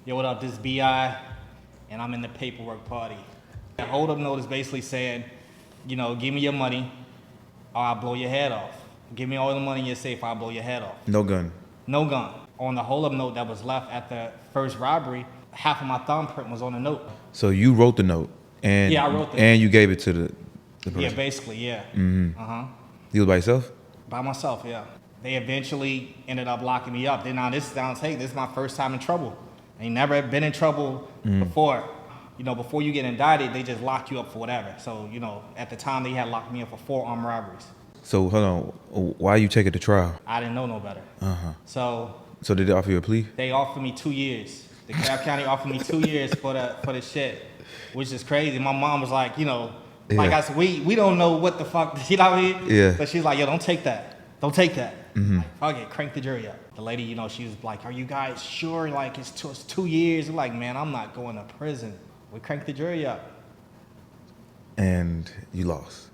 Yo, what up? This is B.I, and I'm in the paperwork party. The hold up note is basically saying, you know, give me your money or I'll blow your head off. Give me all the money in your safe, I'll blow your head off. No gun. No gun. On the hold up note that was left at the first robbery, half of my thumbprint was on the note. So you wrote the note, and Yeah, I wrote the and you gave it to the person. Yeah, basically, yeah. You was by yourself? By myself, yeah. They eventually ended up locking me up. Then now this is my first time in trouble. I ain't never been in trouble before. You know, before you get indicted, they just lock you up for whatever. So, you know, at the time they had locked me up for 4 armed robberies. So hold on, why you take it to trial? I didn't know no better. So did they offer you a plea? they offered me 2 years. The Cobb County offered me 2 years for the shit, which is crazy. My mom was like, you know, like I said, we don't know what the fuck, you know what I mean? Yeah. But she's like, yo, don't take that. Don't take that. Like, fuck it, crank the jury up. The lady, you know, she was like, are you guys sure? Like, it's 2 years. I'm like, man, I'm not going to prison. We cranked the jury up. And you lost.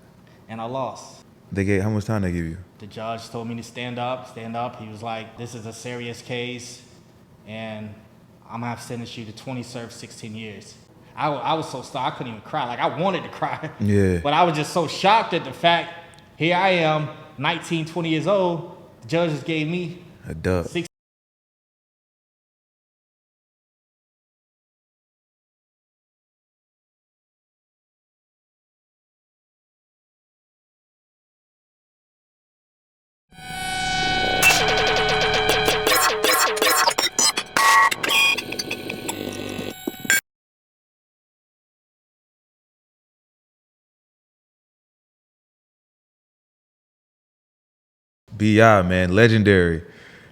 And I lost. How much time they give you? The judge told me to stand up. He was like, this is a serious case, and I'm gonna have to sentence you to 20 serve 16 years. I was so stuck, I couldn't even cry. Like, I wanted to cry. Yeah. But I was just so shocked at the fact, here I am, 19, 20 years old, the judge just gave me A dub. 6. B.I, man, legendary.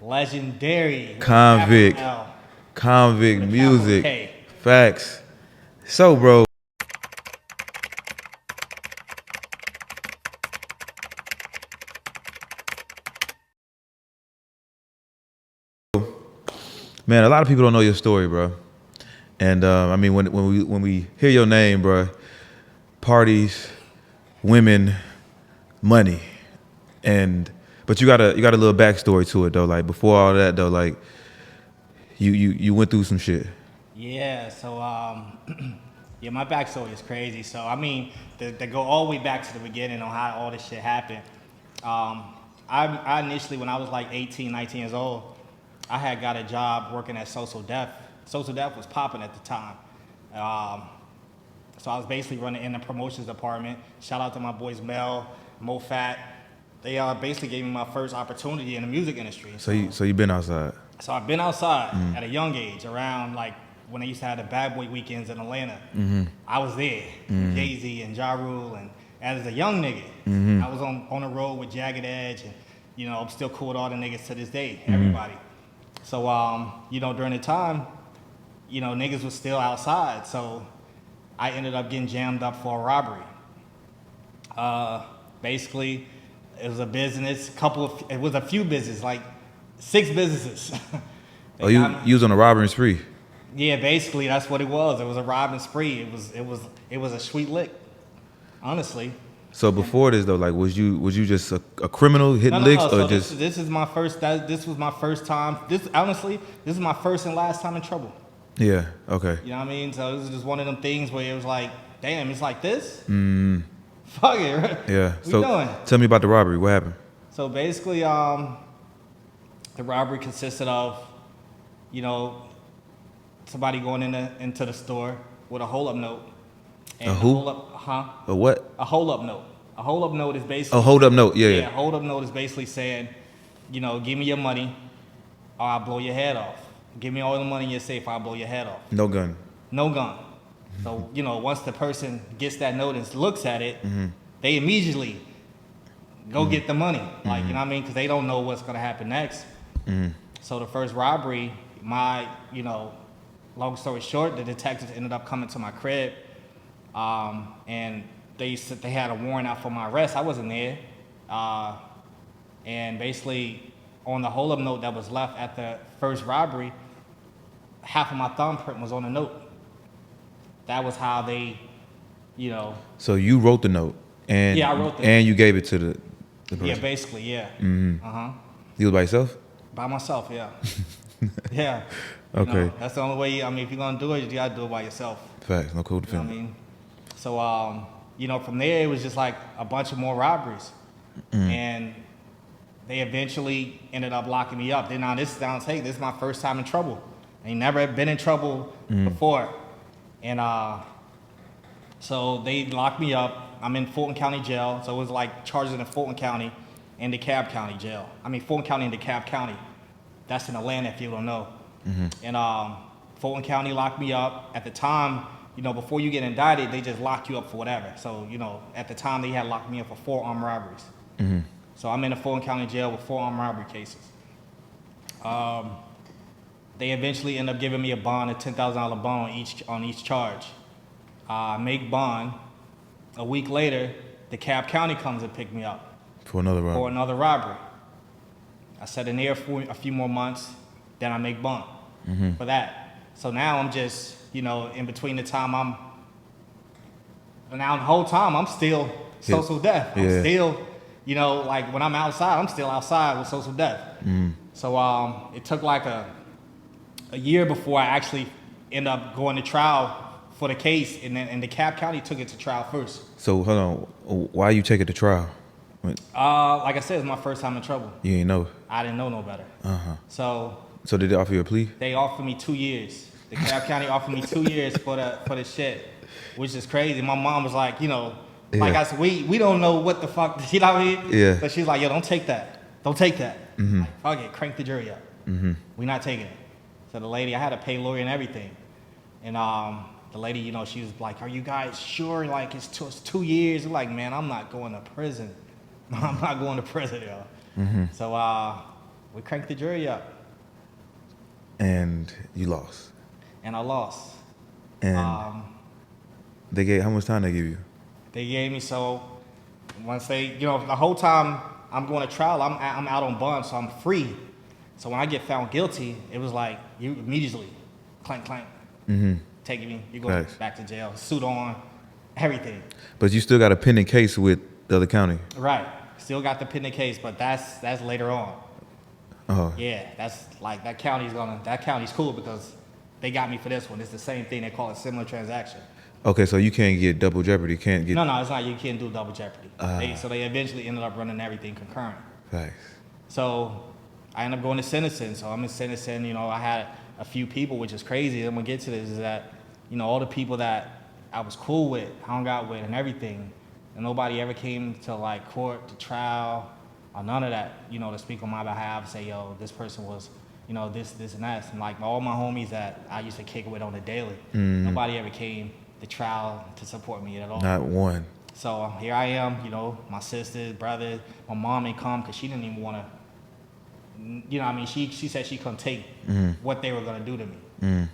Legendary. Konvict. Capital L. Konvict With a music. capital K. Facts. So, bro. Man, a lot of people don't know your story, bro. And I mean, when we hear your name, bro, parties, women, money, but you got a little backstory to it though. Like before all that though, like you went through some shit. Yeah, so yeah, my backstory is crazy. So I mean, to go all the way back to the beginning on how all this shit happened. I initially, when I was like 18, 19 years old, I had got a job working at Social Def. Social Def was popping at the time. So I was basically running in the promotions department. Shout out to my boys Mel, Mo Fat. They basically gave me my first opportunity in the music industry. So you been outside. So I've been outside at a young age, around like when they used to have the Bad Boy weekends in Atlanta. I was there, with Jay-Z and Ja Rule, and as a young nigga, I was on the road with Jagged Edge, and you know, I'm still cool with all the niggas to this day, everybody. So you know, during the time, you know, niggas was still outside, so I ended up getting jammed up for a robbery. Basically, it was a business, it was a few businesses, like 6 businesses. Oh, you was on a robbery spree? Yeah, basically that's what it was. It was a robbing spree. It was a sweet lick, honestly. So before this though, like was you just a criminal hitting licks or so just? This is my first. This was my first time. Honestly, this is my first and last time in trouble. Yeah. Okay. You know what I mean? So it was just one of them things where it was like, damn, it's like this. Fuck it. Right? Yeah. What So you doing? tell me about the robbery. What happened? So basically, the robbery consisted of, you know, somebody going into the store with a hold-up note. And A who? A what? A hold-up note. A hold-up note is basically... A hold-up note, yeah. Yeah, a hold-up note is basically saying, you know, give me your money or I'll blow your head off. Give me all the money in your safe, I'll blow your head off. No gun. No gun. So, you know, once the person gets that note and looks at it, they immediately go get the money. Like, you know what I mean? Because they don't know what's going to happen next. So the first robbery, you know, long story short, the detectives ended up coming to my crib, and they said they had a warrant out for my arrest. I wasn't there. And basically, on the hold-up note that was left at the first robbery, half of my thumbprint was on the note. That was how they, you know. So you wrote the note, and yeah, I wrote the and you gave it to the person. Yeah, basically, yeah. You was by yourself? By myself, yeah. Yeah. You Okay. know, that's the only way. I mean, if you're gonna do it, you gotta do it by yourself. Facts. No You know what I co-defendant. mean? So, you know, from there it was just like a bunch of more robberies, and they eventually ended up locking me up. Then now this is my first time in trouble. I ain't never been in trouble before, and so they locked me up. I'm in Fulton County Jail, so it was like charges in Fulton County and DeKalb County Jail. I mean Fulton County and DeKalb County. That's in Atlanta, if you don't know. And Fulton County locked me up. At the time, you know, before you get indicted, they just lock you up for whatever. So, you know, at the time they had locked me up for 4 armed robberies. So I'm in the Fulton County Jail with 4 armed robbery cases. They eventually end up giving me a bond, a $10,000 bond on each charge. I make bond. A week later, DeKalb County comes and pick me up For another for robbery. another robbery. I sat in there for a few more months, then I make bond for that. So now I'm just, you know, in between the time now the whole time I'm still social death. I'm still, you know, like when I'm outside, I'm still outside with social death. So it took like a year before I actually end up going to trial for the case, and then DeKalb County took it to trial first. So hold on. Why you take it to trial? Like I said, it's my first time in trouble. You ain't know. I didn't know no better. So So did they offer you a plea? they offered me 2 years. DeKalb County offered me 2 years for the shit, which is crazy. My mom was like, you know, like I said, we don't know what the fuck, you know what I mean? Yeah. So she's like, yo, don't take that. Don't take that. Like, fuck it, crank the jury up. We're not taking it. So the lady, I had to pay lawyer and everything. And the lady, you know, she was like, are you guys sure? Like, it's 2 years. I'm like, man, I'm not going to prison. I'm not going to prison, yo. So we cranked the jury up. And you lost. And I lost. And they gave, how much time they give you? They gave me, so once they, you know, the whole time I'm going to trial, I'm out on bond, so I'm free. So when I get found guilty, it was like, you immediately, clank, clank, taking me, you going Facts. back to jail, suit on, everything. But you still got a pending case with the other county. Right, still got the pending case, but that's later on. Oh. Yeah, that's like, that county's cool because they got me for this one. It's the same thing, they call it similar transaction. Okay, so you can't get double jeopardy. Can't get. No, it's not, you can't do double jeopardy. So they eventually ended up running everything concurrent. Facts. So I ended up going to sentencing. So I'm in sentencing, you know, I had a few people, which is crazy. I'm gonna get to this, is that, you know, all the people that I was cool with, hung out with and everything, and nobody ever came to like court, to trial, or none of that, you know, to speak on my behalf, say, yo, this person was, you know, this and that. And like all my homies that I used to kick it with on the daily, nobody ever came to trial to support me at all. Not one. So here I am, you know, my sisters, brothers, my mom ain't come because she didn't even want to, you know what I mean? She said she couldn't take what they were going to do to me.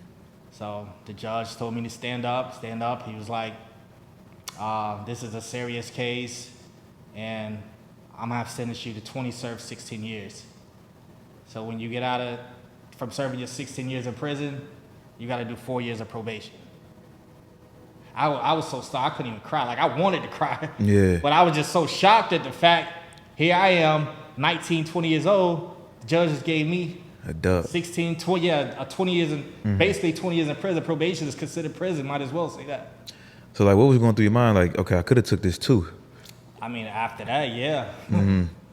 So the judge told me to stand up. He was like, this is a serious case, and I'm going to have to sentence you to 20 serve 16 years. So when you get from serving your 16 years in prison, you got to do 4 years of probation. I was so stuck, I couldn't even cry. Like, I wanted to cry. Yeah. But I was just so shocked at the fact, here I am, 19, 20 years old. The judge just gave me A dub. 16, 20, yeah, 20 years in, basically 20 years in prison. Probation is considered prison, might as well say that. So like, what was going through your mind? Like, okay, I could have took this too. I mean, after that, yeah.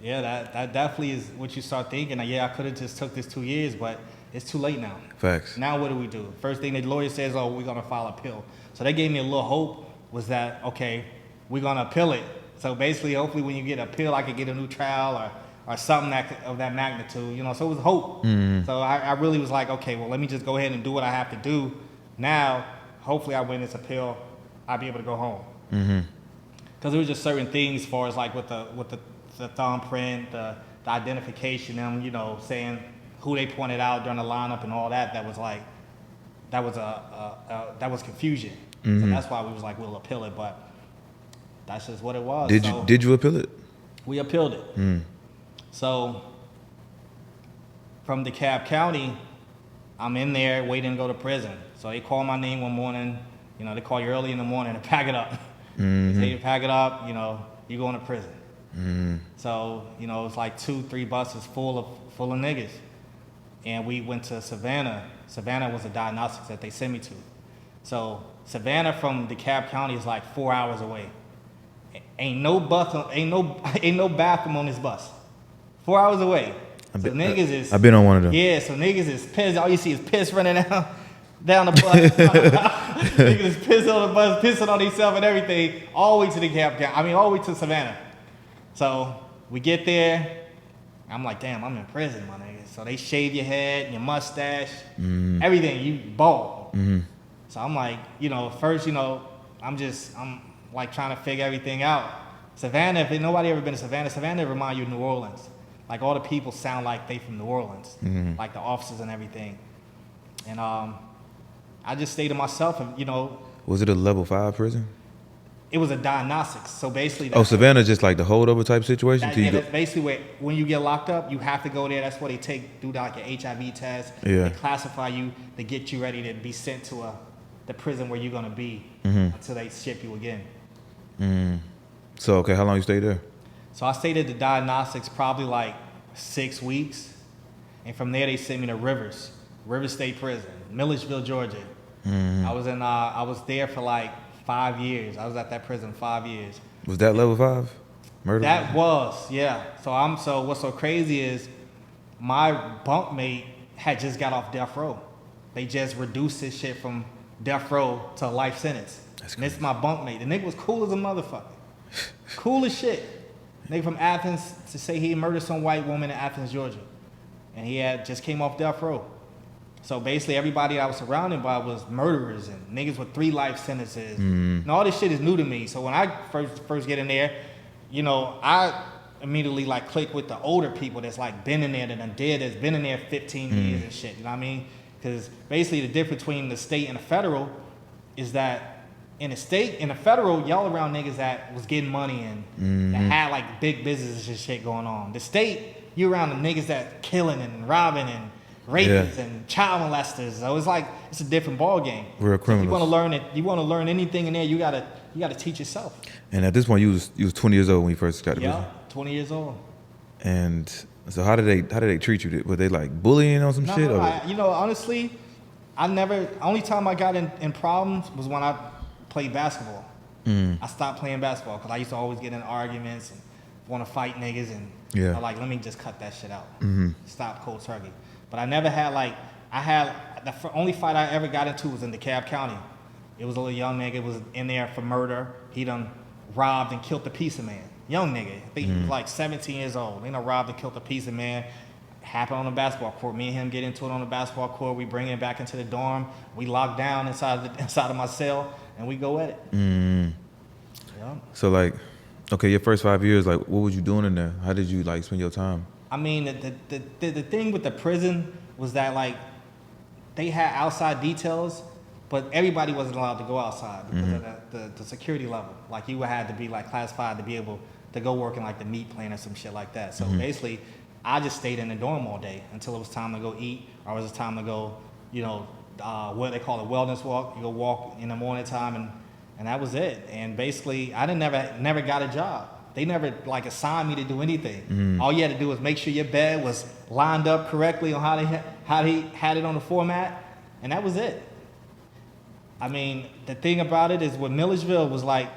Yeah, that definitely is what you start thinking. Like, yeah, I could have just took this 2 years, but it's too late now. Facts. Now what do we do? First thing the lawyer says, oh, we're going to file an appeal. So they gave me a little hope, was that, okay, we're going to appeal it. So basically, hopefully when you get an appeal, I could get a new trial or something of that magnitude, you know. So it was hope. So I really was like, okay, well, let me just go ahead and do what I have to do. Now, hopefully I win this appeal, I'll be able to go home. Because there was just certain things as far as like with the thumbprint, the identification, them, you know, saying who they pointed out during the lineup and all that, that was like, that was confusion. So that's why we was like, we'll appeal it, but that's just what it was. Did you appeal it? We appealed it. So from DeKalb County, I'm in there waiting to go to prison. So they call my name one morning, you know, they call you early in the morning to pack it up. They say you pack it up, you know, you're going to prison. So, you know, it's like 2-3 buses full of niggas. and we went to Savannah. Savannah was a diagnostics that they sent me to. So Savannah from DeKalb County is like 4 hours away. Ain't no bathroom on this bus. 4 hours away. So niggas is. I've been on one of them. Yeah, so niggas is pissed. All you see is piss running down the bus. Niggas is pissing on the bus, pissing on themselves and everything, all the way to DeKalb County. I mean, all the way to Savannah. So we get there. I'm like, damn, I'm in prison, my nigga. So they shave your head, your mustache, everything. You bald. Mm-hmm. So I'm like, first, I'm like trying to figure everything out. Savannah, if nobody ever been to Savannah, Savannah remind you of New Orleans. Like all the people sound like they from New Orleans, like the officers and everything. And I just stayed to myself, and Was it a level 5 prison? it was a diagnostics. So basically, Savannah just like the holdover type situation. That's basically where when you get locked up, you have to go there. That's where they do like your HIV test. Yeah. They classify you to get you ready to be sent to the prison where you're gonna be until they ship you again. So okay, how long you stayed there? So I stayed at the diagnostics probably like 6 weeks, and from there they sent me to Rivers State Prison, Milledgeville, Georgia. I was there for like 5 years. I was at that prison 5 years. Was that level 5 murder? That was, yeah. So what's so crazy is my bunkmate had just got off death row. They just reduced his shit from death row to a life sentence. And this is my bunkmate. The nigga was cool as a motherfucker. Cool as shit. Nigga from Athens to say he murdered some white woman in Athens, Georgia. And he had just came off death row. So basically everybody I was surrounded by was murderers and niggas with 3 life sentences. And all this shit is new to me. So when I first get in there, I immediately like click with the older people that's like been in there, that's been in there 15 years and shit, you know what I mean? Because basically the difference between the state and the federal is that in the state, in the federal, y'all around niggas that was getting money and that had like big businesses and shit going on. The state, you around the niggas that killing and robbing and rapists and child molesters. So it's like it's a different ball game. Real criminals. So if you want to learn anything in there, you gotta teach yourself. And at this point, you was 20 years old when you first got to prison. Yeah, 20 years old. And so how did they treat you? Were they like bullying on some shit? No, honestly, only time I got in problems was when I played basketball. I stopped playing basketball because I used to always get in arguments and want to fight niggas, and I'm like, let me just cut that shit out. Stop cold turkey. But I never had the only fight I ever got into was in DeKalb County. It was a little young nigga was in there for murder. He done robbed and killed a piece of man. Young nigga. I think he was like 17 years old. He done robbed and killed a piece of man. Happened on the basketball court. Me and him get into it on the basketball court. We bring him back into the dorm. We lock down inside of my cell and we go at it. Yeah. So like, okay, your first 5 years, like what was you doing in there? How did you like spend your time? I mean, the thing with the prison was that like they had outside details, but everybody wasn't allowed to go outside because of the security level. Like you had to be like classified to be able to go work in like the meat plant or some shit like that. So basically, I just stayed in the dorm all day until it was time to go eat or it was time to go, what they call a wellness walk. You go walk in the morning time and that was it. And basically, I never got a job. They never like assigned me to do anything. All you had to do was make sure your bed was lined up correctly on how they had it on the format, and that was it. I mean, the thing about it is with Milledgeville was like,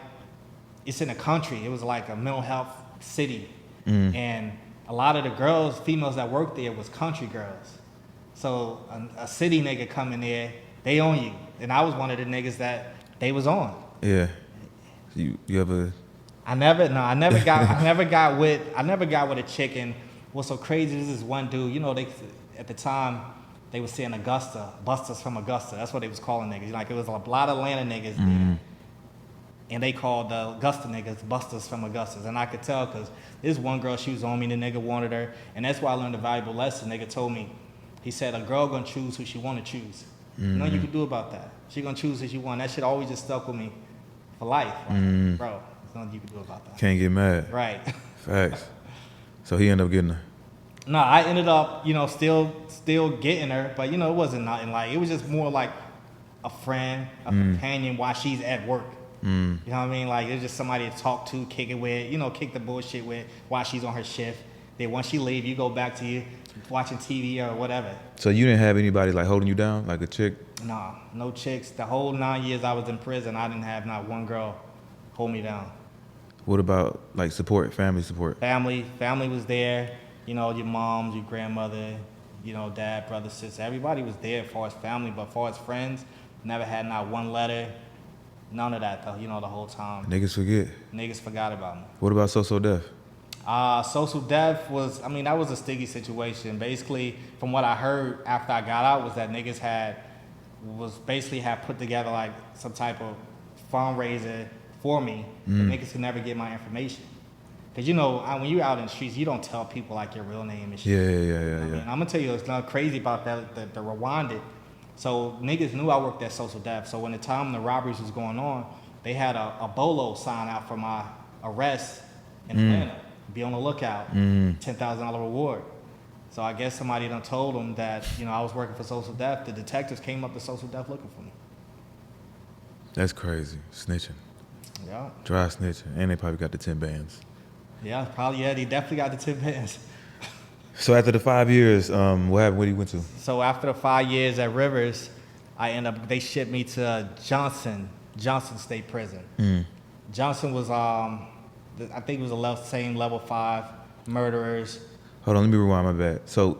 it's in the country. It was like a mental health city, and a lot of the females that worked there was country girls. So a city nigga come in there, they own you, and I was one of the niggas that they was on. Yeah. You ever? I never got with a chick. And what's so crazy is this one dude, they at the time they was saying Augusta, busters from Augusta. That's what they was calling niggas. Like it was a lot of Atlanta niggas there. And they called the Augusta niggas busters from Augusta. And I could tell because this one girl, she was on me, the nigga wanted her. And that's why I learned a valuable lesson. Nigga told me, he said, a girl gonna choose who she wanna choose. Nothing you can do about that. She gonna choose who she want. That shit always just stuck with me for life. Like, bro, there's nothing you can do about that. Can't get mad. Right. Facts. So he ended up getting her. No, I ended up, still getting her, but it wasn't nothing like, it was just more like a friend, a companion while she's at work. You know what I mean? Like it's just somebody to talk to, kick it with, kick the bullshit with while she's on her shift. Then once she leave, you go back to watching TV or whatever. So you didn't have anybody like holding you down, like a chick? Nah, no chicks. The whole 9 years I was in prison, I didn't have not one girl hold me down. What about like support, family support? Family was there. You know, your mom, your grandmother, you know, dad, brother, sister. Everybody was there as far as family, but as far as friends, never had not one letter. None of that, though, you know, the whole time. Niggas forget. Niggas forgot about me. What about social death? Social death was, I mean, that was a sticky situation. Basically, from what I heard after I got out was that niggas had put together like some type of fundraiser for me, but niggas could never get my information. Cause you know, when you out in the streets, you don't tell people like your real name and shit. Yeah. I mean, I'm gonna tell you, it's not crazy about that, the rewinded. So niggas knew I worked at social death. So when the time the robberies was going on, they had a bolo sign out for my arrest in Atlanta. Be on the lookout, $10,000 reward. So I guess somebody done told them that, you know, I was working for social death. The detectives came up to social death looking for me. That's crazy. Snitching. Yeah. Dry snitching. And they probably got the 10 bands. Yeah, probably, yeah, they definitely got the 10 bands. So after the 5 years, what happened? Where you went to? So after the 5 years at Rivers, they shipped me to Johnson State Prison. Johnson was, I think it was same level 5 murderers. Hold on, let me rewind, my bad. So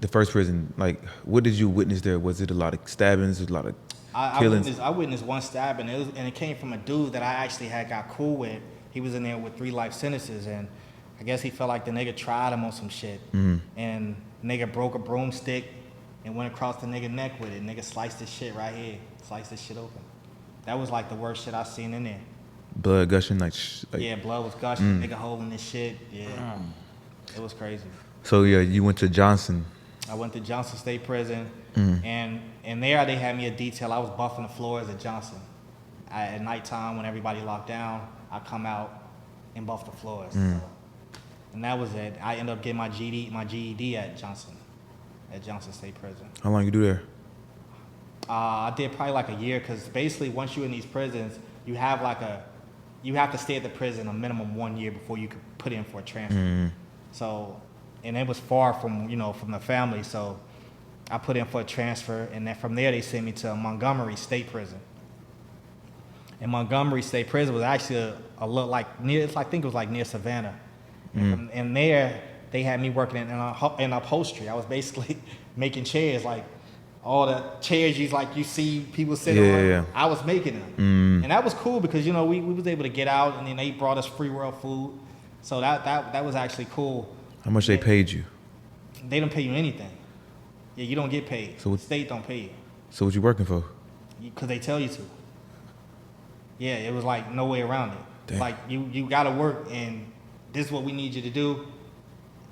the first prison, like, what did you witness there? Was it a lot of stabbings, a lot of killings? I witnessed one stabbing, and it came from a dude that I actually had got cool with. He was in there with 3 life sentences, and I guess he felt like the nigga tried him on some shit. And nigga broke a broomstick and went across the nigga neck with it. Nigga sliced this shit right here, sliced this shit open. That was like the worst shit I seen in there. Blood gushing, like yeah, blood was gushing. Nigga holding this shit. Yeah, it was crazy. So yeah, you went to Johnson. I went to Johnson State Prison, and there they had me a detail. I was buffing the floors at Johnson. At nighttime, when everybody locked down, I come out and buff the floors. So, and that was it. I ended up getting my GED at Johnson State Prison. How long you do there? I did probably like a year, because basically once you're in these prisons, you have to stay at the prison a minimum 1 year before you could put in for a transfer. So, and it was far from the family, so I put in for a transfer, and then from there they sent me to Montgomery State Prison. And Montgomery State Prison was actually a little like I think it was like near Savannah. And there they had me working in upholstery. I was basically making chairs, like all the chairs you see people sit on. Yeah. I was making them, and that was cool because we was able to get out, and then they brought us free world food, so that was actually cool. How much they paid you? They don't pay you anything. Yeah, you don't get paid. So the state don't pay you. So what you working for? Because they tell you to. Yeah, it was like no way around it. Damn. Like you got to work, and this is what we need you to do.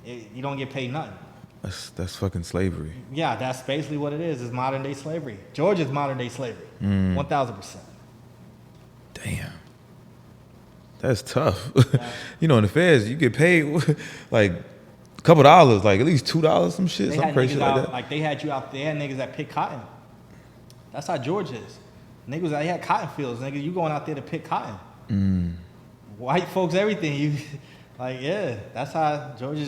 You don't get paid nothing. That's fucking slavery. Yeah, that's basically what it is. It's modern day slavery. Georgia's modern day slavery. 1,000%. Damn. That's tough. In the feds, you get paid like a couple dollars, like at least $2, some shit, They some had crazy niggas like out, that. like they had you out there, niggas that pick cotton. That's how Georgia is. Niggas, they had cotton fields. Niggas, you going out there to pick cotton. White folks, everything. That's how Georgia's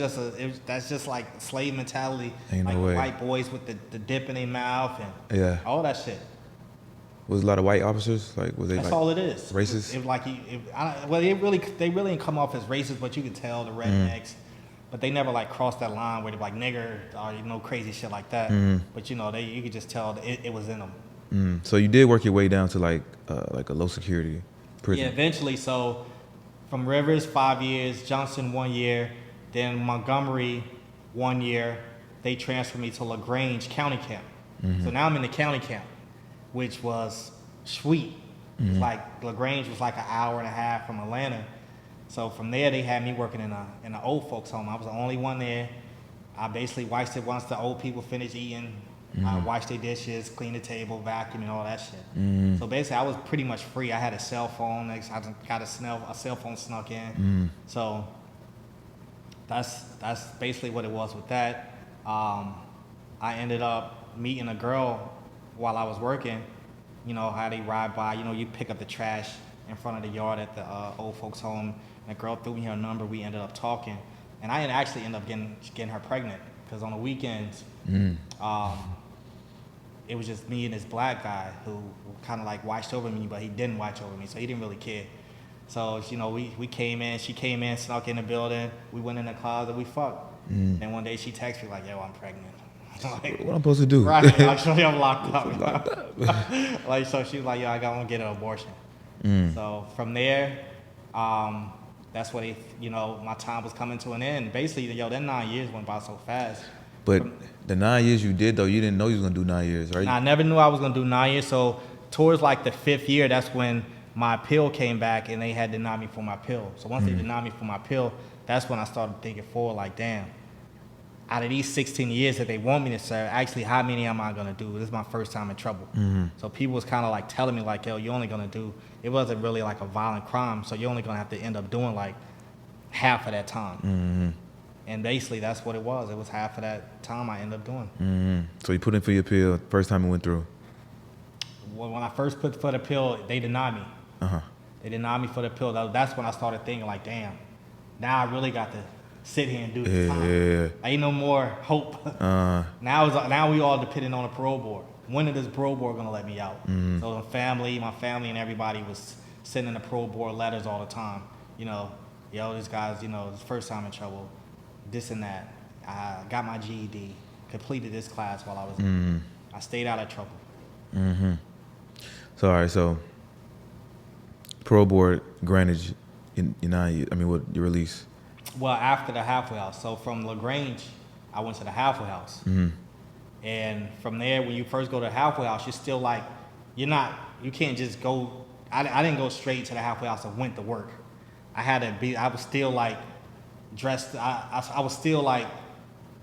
that's just like slave mentality. Ain't like no way. White boys with the dip in their mouth and all that shit. Was a lot of white officers? Like, was they That's like all it is. racist? They really didn't come off as racist, but you could tell the rednecks. But they never like crossed that line where they're like nigger or crazy shit like that. But you could just tell it was in them. So you did work your way down to like a low security prison. Yeah, eventually. So from Rivers 5 years, Johnson 1 year, then Montgomery 1 year. They transferred me to LaGrange County Camp. So now I'm in the county camp, which was sweet. It's like LaGrange was like an hour and a half from Atlanta. So from there, they had me working in an old folks home. I was the only one there. I basically watched it once the old people finished eating. I washed their dishes, cleaned the table, vacuum, and all that shit. So basically, I was pretty much free. I had a cell phone. I got a cell phone snuck in. So that's basically what it was with that. I ended up meeting a girl while I was working. How they ride by. You pick up the trash in front of the yard at the old folks home. And the girl threw me her number. We ended up talking, and I actually ended up getting her pregnant. because on the weekends, it was just me and this black guy who kind of like watched over me, but he didn't watch over me, so he didn't really care. So, you know, we came in, she came in, snuck in the building, we went in the closet, we fucked. And one day she texted me like, yo, I'm pregnant. Like, what I'm supposed to do? Right, actually I'm locked up. Like, so she was like, yo, I gotta get an abortion. So from there, that's what my time was coming to an end. Basically, yo, that 9 years went by so fast. But the 9 years you did, though, you didn't know you was going to do 9 years, right? I never knew I was going to do 9 years. So towards like the 5th year, that's when my appeal came back and they had denied me for my appeal. So once they denied me for my appeal, that's when I started thinking forward, like, damn, out of these 16 years that they want me to serve, actually, how many am I going to do? This is my first time in trouble. So people was kind of like telling me, like, yo, you're only going to do, it wasn't really like a violent crime, so you're only going to have to end up doing like half of that time. And basically, that's what it was. It was half of that time I ended up doing. So you put in for your appeal first time it went through? Well, when I first put for the appeal, they denied me. They denied me for the appeal. That's when I started thinking, like, damn, now I really got to sit here and do this time. Ain't no more hope. Now we all depending on a parole board. When is this parole board gonna let me out? So my family and everybody was sending the parole board letters all the time. You know, yo, this guy's, his first time in trouble, this and that. I got my GED, completed this class while I was in. I stayed out of trouble. So, all right, so parole board granted your release. Well, after the halfway house. So from LaGrange, I went to the halfway house. And from there, when you first go to the halfway house, you're still like, you can't just go, I didn't go straight to the halfway house and went to work. I was still like dressed, I was still like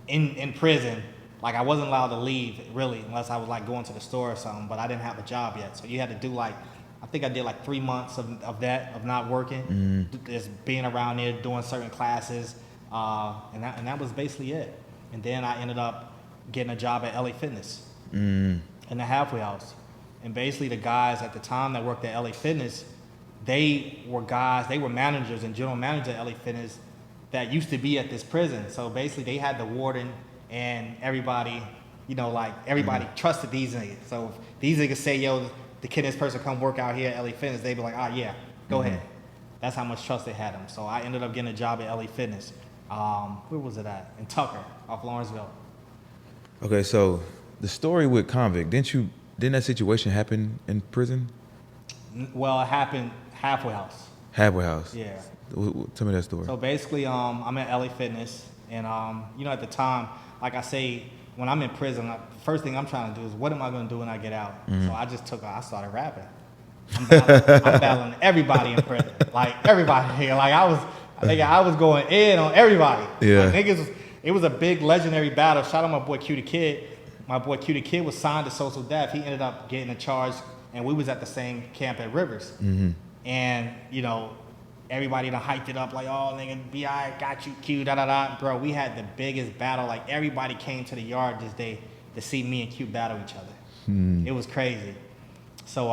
in prison. Like I wasn't allowed to leave really unless I was like going to the store or something, but I didn't have a job yet. So you had to do like, I think I did like 3 months of not working, just being around there, doing certain classes, and that was basically it. And then I ended up getting a job at LA Fitness in the halfway house. And basically the guys at the time that worked at LA Fitness, they were managers and general managers at LA Fitness that used to be at this prison. So basically they had the warden and everybody, everybody trusted these niggas. So if these niggas say, yo, this person come work out here at LA Fitness, they'd be like, yeah, go ahead. That's how much trust they had him. So I ended up getting a job at LA Fitness. Where was it at? In Tucker, off Lawrenceville. Okay, so the story with Konvict, didn't that situation happen in prison? Well, it happened halfway house. Halfway house? Yeah. Tell me that story. So basically, I'm at LA Fitness, and at the time, like I say, when I'm in prison, the first thing I'm trying to do is what am I going to do when I get out? So I started rapping. I'm battling everybody in prison, like everybody here. Like I was going in on everybody. Yeah. Like, niggas, it was a big legendary battle. Shout out my boy Q the Kid. My boy Q the Kid was signed to Social Death. He ended up getting a charge, and we was at the same camp at Rivers. And everybody done hyped it up like, oh, nigga, B.I got you, Q, da-da-da. Bro, we had the biggest battle. Like, everybody came to the yard this day to see me and Q battle each other. It was crazy. So,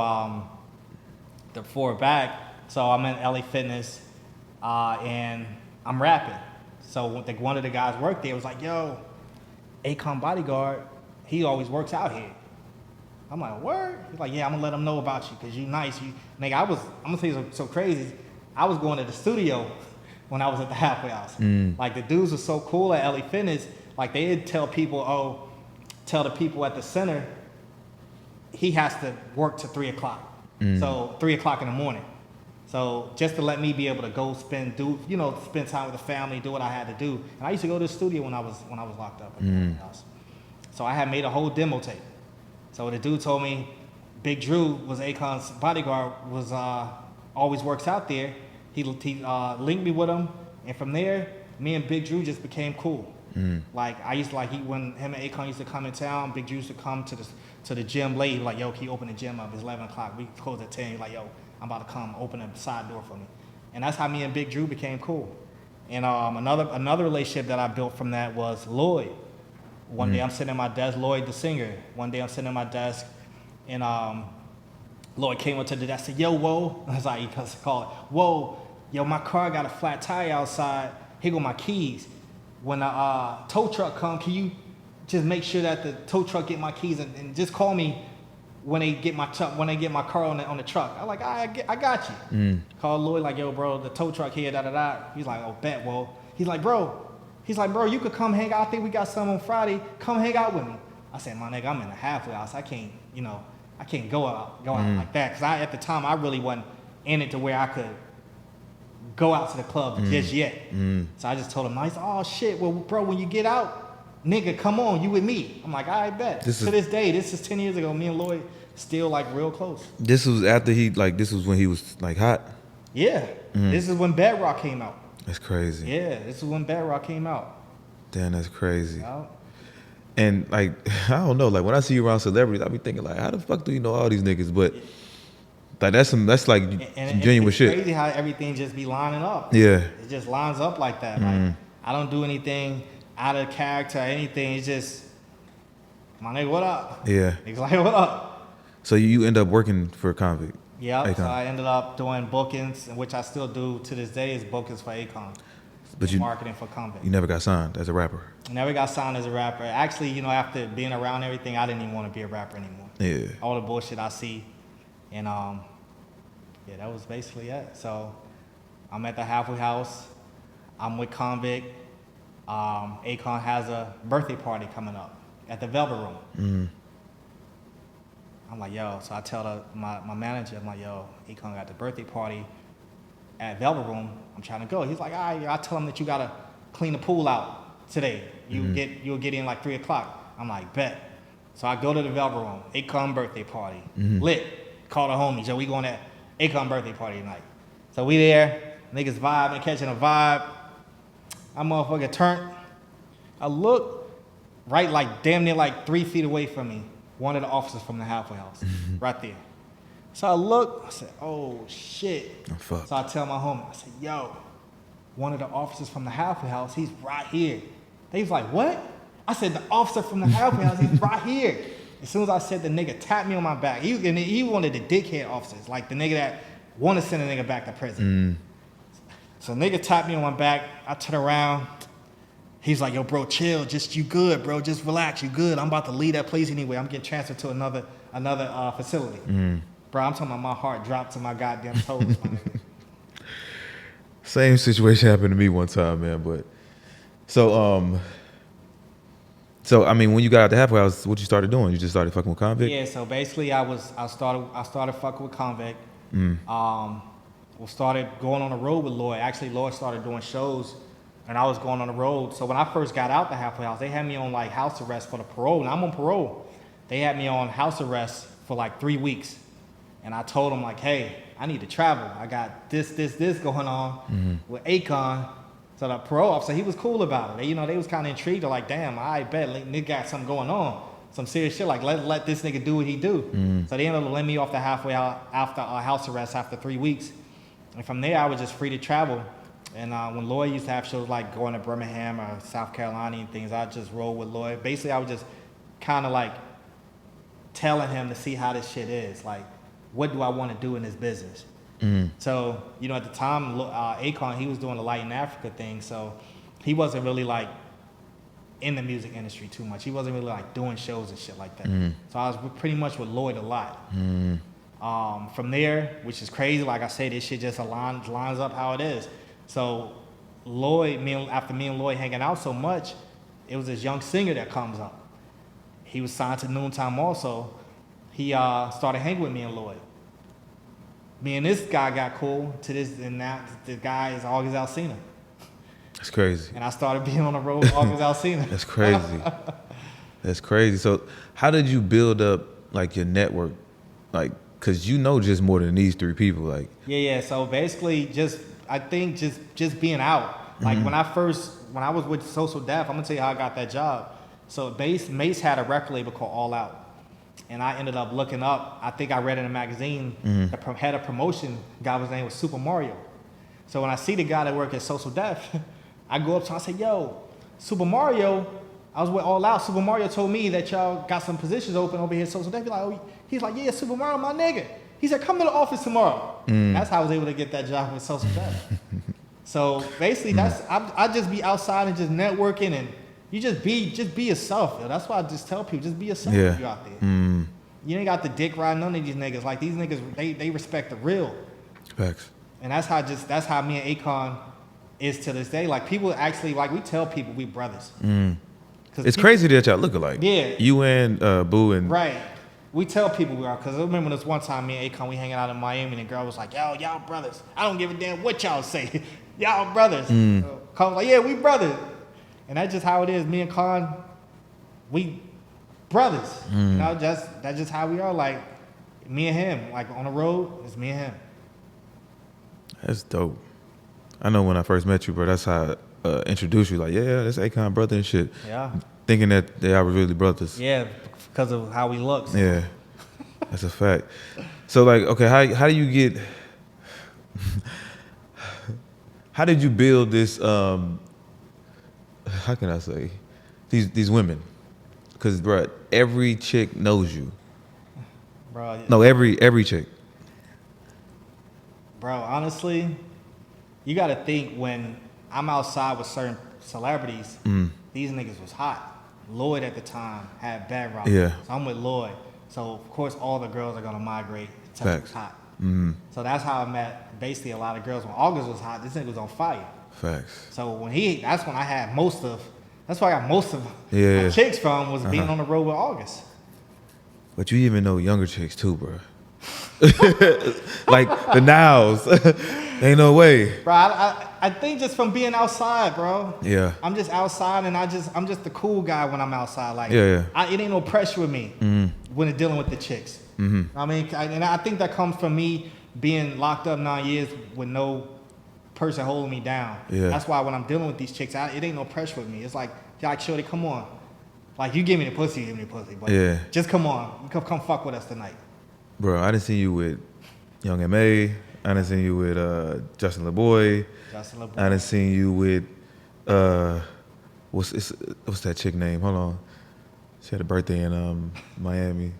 the forward back, so I'm in LA Fitness, and I'm rapping. So, one of the guys worked there was like, yo, Akon bodyguard, he always works out here. I'm like, word? He's like, yeah, I'm gonna let him know about you, because you nice. Nigga, I'm gonna tell you something so crazy. I was going to the studio when I was at the halfway house. Like the dudes were so cool at LA Fitness, like they would tell the people at the center, he has to work to 3 o'clock. So 3 o'clock in the morning. So just to let me be able to go spend time with the family, do what I had to do. And I used to go to the studio when I was locked up at the halfway house. So I had made a whole demo tape. So the dude told me Big Drew was Akon's bodyguard, was always works out there. He linked me with him, and from there, me and Big Drew just became cool. Like I used to when him and Akon used to come in town, Big Drew used to come to the gym late. He was like, yo, can you open the gym up? It's 11 o'clock. We close at 10. He's like, yo, I'm about to come. Open the side door for me. And that's how me and Big Drew became cool. And another relationship that I built from that was Lloyd. One day I'm sitting at my desk, Lloyd the singer. One day I'm sitting at my desk, and Lloyd came up to the desk and said, yo, whoa. That's how he called it. Whoa, yo, my car got a flat tire outside. Here go my keys. when a tow truck come, can you just make sure that the tow truck get my keys and just call me when they get my car on the truck. I'm like, I got you. Call Lloyd like, yo, bro, the tow truck here, da da da. He's like, oh, bet. Well, he's like, bro, you could come hang out. I think we got some on Friday. Come hang out with me. I said, my nigga, I'm in the halfway house. I can't go out like that. Cause at the time I really wasn't in it to where I could go out to the club just yet. So I just told him, I said, oh shit, well, bro, when you get out, nigga, come on, you with me. I'm like, I bet. To this day, this is 10 years ago, me and Lloyd still like real close. This was after this was when he was like hot? Yeah. This is when Bedrock came out. That's crazy. Yeah, this is when Bedrock came out. Damn, that's crazy. Yeah. And like, I don't know, like when I see you around celebrities, I be thinking like, how the fuck do you know all these niggas? But like that's some genuine shit. It's crazy how everything just be lining up. Yeah. It just lines up like that. Like I don't do anything out of character or anything. It's just, my nigga, what up? Yeah. Niggas like, what up? So you end up working for Konvict? Yeah. Akon. So I ended up doing bookings, which I still do to this day, is bookings for Akon. But you marketing for Konvict. You never got signed as a rapper? Never got signed as a rapper. Actually, after being around everything, I didn't even want to be a rapper anymore. Yeah. All the bullshit I see. And yeah, that was basically it. So I'm at the halfway house. I'm with Konvict. Akon has a birthday party coming up at the Velvet Room. I'm like, yo, so I tell my manager, I'm like, yo, Akon got the birthday party at Velvet Room. I'm trying to go. He's like, all right, I tell him that you gotta clean the pool out today. You'll get in like 3 o'clock. I'm like, bet. So I go to the Velvet Room, Akon birthday party, lit. Call the homies, yo, we going to Akon birthday party tonight. So we there, niggas vibing, catching a vibe. I motherfucker turned. I look right, like damn near like 3 feet away from me. One of the officers from the halfway house, right there. So I look, I said, oh shit. Oh, fuck. So I tell my homie, I said, yo, one of the officers from the halfway house, he's right here. They was like, what? I said, the officer from the halfway house, he's right here. As soon as I said, the nigga tapped me on my back. He wanted the dickhead officers, like the nigga that want to send a nigga back to prison. So nigga tapped me on my back. I turn around. He's like, yo, bro, chill. Just you good, bro. Just relax. You good. I'm about to leave that place anyway. I'm getting transferred to another facility. Bro, I'm talking about my heart dropped to my goddamn toes. My nigga. Same situation happened to me one time, man. But so I mean, when you got out the halfway house, what you started doing? You just started fucking with Konvict? Yeah. So basically, I started fucking with Konvict. We started going on the road with Lloyd. Actually, Lloyd started doing shows, and I was going on the road. So when I first got out the halfway house, they had me on like house arrest for the parole, and I'm on parole. They had me on house arrest for like 3 weeks, and I told them like, hey, I need to travel. I got this going on with Akon. So the parole officer, he was cool about it. They was kind of intrigued. They're like, damn, I bet nigga got something going on. Some serious shit, like let this nigga do what he do. So they ended up letting me off the halfway out after house arrest after 3 weeks. And from there, I was just free to travel. And when Lloyd used to have shows like going to Birmingham or South Carolina and things, I just roll with Lloyd. Basically, I was just kind of like telling him to see how this shit is. Like, what do I want to do in this business? So, at the time, Akon, he was doing the Light in Africa thing. So he wasn't really like in the music industry too much. He wasn't really like doing shows and shit like that. So I was pretty much with Lloyd a lot. From there, which is crazy, like I say, this shit just lines up how it is. So Lloyd, after me and Lloyd hanging out so much, it was this young singer that comes up. He was signed to Noontime also. He started hanging with me and Lloyd. Me and this guy got cool to this, and now the guy is August Alsina. That's crazy. And I started being on the road with August Alsina. That's crazy. That's crazy. So how did you build up like your network? Like, cause just more than these 3 people. Like Yeah. So basically, I think just being out. Like when I was with Social Def, I'm gonna tell you how I got that job. So Mace had a record label called All Out. And I ended up looking up, I think I read in a magazine, the head of promotion guy, his name was Super Mario. So when I see the guy that worked at Social Def, I go up to him, I say, yo, Super Mario, I was with All Out. Super Mario told me that y'all got some positions open over here at Social Def. He's like, yeah, Super Mario, my nigga. He said, come to the office tomorrow. That's how I was able to get that job with Social Def. So basically, that's I just be outside and just networking, and you just be yourself. Yo. That's why I just tell people, just be yourself if you out there. You ain't got the dick riding none of these niggas. Like these niggas, they respect the real. Facts. And that's how me and Akon is to this day. Like people actually, like we tell people we brothers. It's crazy that y'all look alike. Yeah. You and Boo and right. We tell people we are, because I remember this one time me and Akon, we hanging out in Miami, and the girl was like, yo, y'all brothers. I don't give a damn what y'all say. Y'all brothers. Con was like, yeah, we brothers. And that's just how it is. Me and Con, we brothers. You know, that's just how we are. Like, me and him. Like, on the road, it's me and him. That's dope. I know when I first met you, bro, that's how I introduced you. Like, yeah, that's Akon brother and shit. Yeah. Thinking that they are really brothers. Yeah, because of how he looks. Yeah, that's a fact. So, like, okay, how do you get... How did you build this, how can I say, these women? Because, bro, every chick knows you. Bro. No, every chick. Bro, honestly, you got to think when I'm outside with certain celebrities, these niggas was hot. Lloyd at the time had Bad Robbery. Yeah. So I'm with Lloyd. So, of course, all the girls are going to migrate to Facts. who's hot. So that's how I met basically a lot of girls. When August was hot, this nigga was on fire. Facts. So that's when I had that's where I got most of Yeah. my chicks from, was being on the road with August. But you even know younger chicks too, bro. Like the nows. Ain't no way. Bro, I think just from being outside, bro. Yeah. I'm just outside, and I'm just the cool guy when I'm outside. Like, Yeah. it ain't no pressure with me when dealing with the chicks. I mean, and I think that comes from me being locked up 9 years with no person holding me down. Yeah. That's why when I'm dealing with these chicks, it ain't no pressure with me. It's like shorty, come on. Like, you give me the pussy, give me the pussy. But Yeah. just come on. Come fuck with us tonight. Bro, I done seen you with Young M.A. I done seen you with Justin LeBoy. I done seen you with what's that chick name? Hold on. She had a birthday in Miami.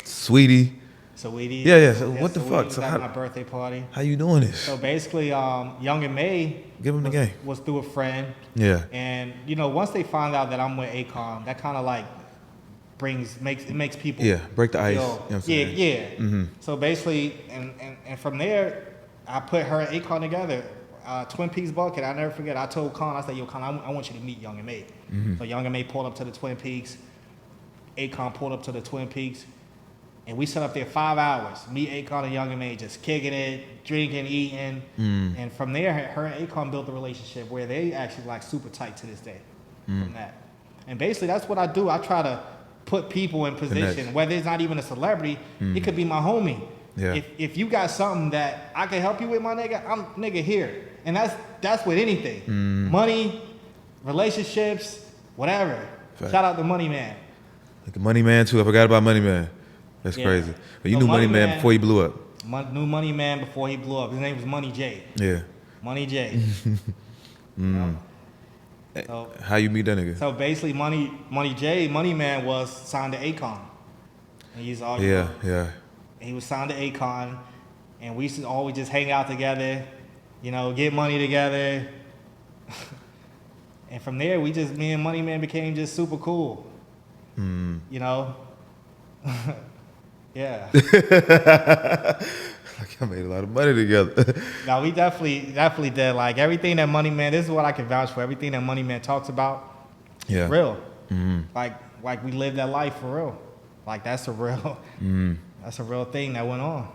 Sweetie. Sweetie. Yeah. So what the fuck? Was So at my birthday party. how you doing this? So basically, Young and May Give him the game. was through a friend. Yeah. And once they find out that I'm with Akon, that kind of like makes people break the ice. feel- You know what I'm saying? Yeah. So basically, and from there, I put her and Akon together. Twin Peaks bucket. I never forget. I told Con, I said, yo, Con, I want you to meet Young and May. So Young and May pulled up to the Twin Peaks. Akon pulled up to the Twin Peaks. And we sat up there 5 hours. Me, Akon, and Young and May just kicking it, drinking, eating. And from there, her and Akon built a relationship where they actually like super tight to this day from that. And basically, that's what I do. I try to put people in position, Connect. whether it's not even a celebrity, it could be my homie. Yeah. If you got something that I can help you with, my nigga, I'm nigga here. And that's with anything. Money, relationships, whatever. Fact. Shout out to Money Man. Like Money Man too. I forgot about Money Man. That's Yeah. crazy. But you So knew Money Money Man Man- before he blew up. Knew Money Man before he blew up. His name was Money J. Yeah. Money J. You know? How you meet that nigga? So basically, Money Man was signed to Akon. And he's all Yeah. He was signed to Akon, and we used to always just hang out together, get money together. And from there, me and Money Man became just super cool. Yeah. Like I made a lot of money together. Now we definitely did. Like everything that Money Man, this is what I can vouch for. Everything that Money Man talks about, Yeah. real. Like we lived that life for real. Like that's a real thing that went on.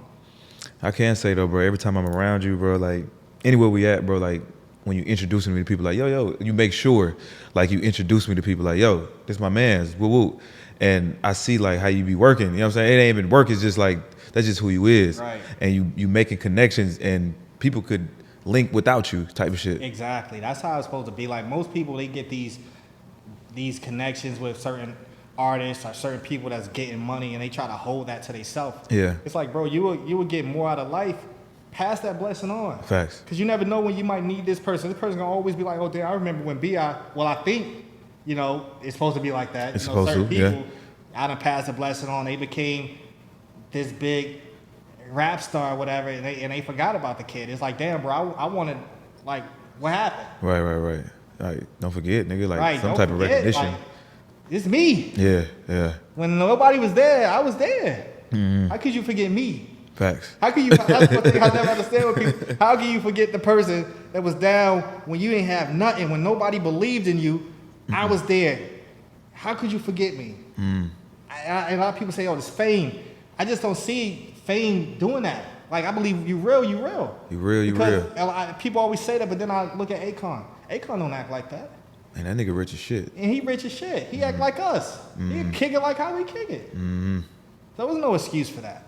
I can say though, bro, every time I'm around you, bro, like anywhere we at, bro, like when you introducing me to people, like yo, you make sure like you introduce me to people, like yo, this my man's, woo woo, and I see like how you be working. You know what I'm saying? It ain't even work. It's just like that's just who you is, Right. And you making connections, and people could link without you, type of shit. Exactly. That's how it's supposed to be. Like most people, they get these connections with certain artists or certain people that's getting money, and they try to hold that to themselves. Yeah. It's like, bro, you would get more out of life. Pass that blessing on. Facts. Because you never know when you might need this person. This person gonna always be like, oh, damn, I remember when B.I. Well, I think, it's supposed to be like that. It's supposed certain to, yeah. people, I done passed the blessing on. They became this big. rap star or whatever, and they forgot about the kid. It's like, damn, bro, I wanted, like, what happened? Right. Like, don't forget, nigga. Like Right, some don't type of forget, recognition. like, it's me. Yeah. When nobody was there, I was there. Mm-hmm. How could you forget me? Facts. How can you? That's one thing I never understand with people. How can you forget the person that was down when you didn't have nothing, when nobody believed in you? I was there. How could you forget me? A lot of people say, "Oh, it's fame." I just don't see fame doing that. Like, I believe you real. You real. Because people always say that, but then I look at Akon. Akon don't act like that. Man, that nigga rich as shit. And he rich as shit. He act like us. He kick it like how we kick it. There was no excuse for that.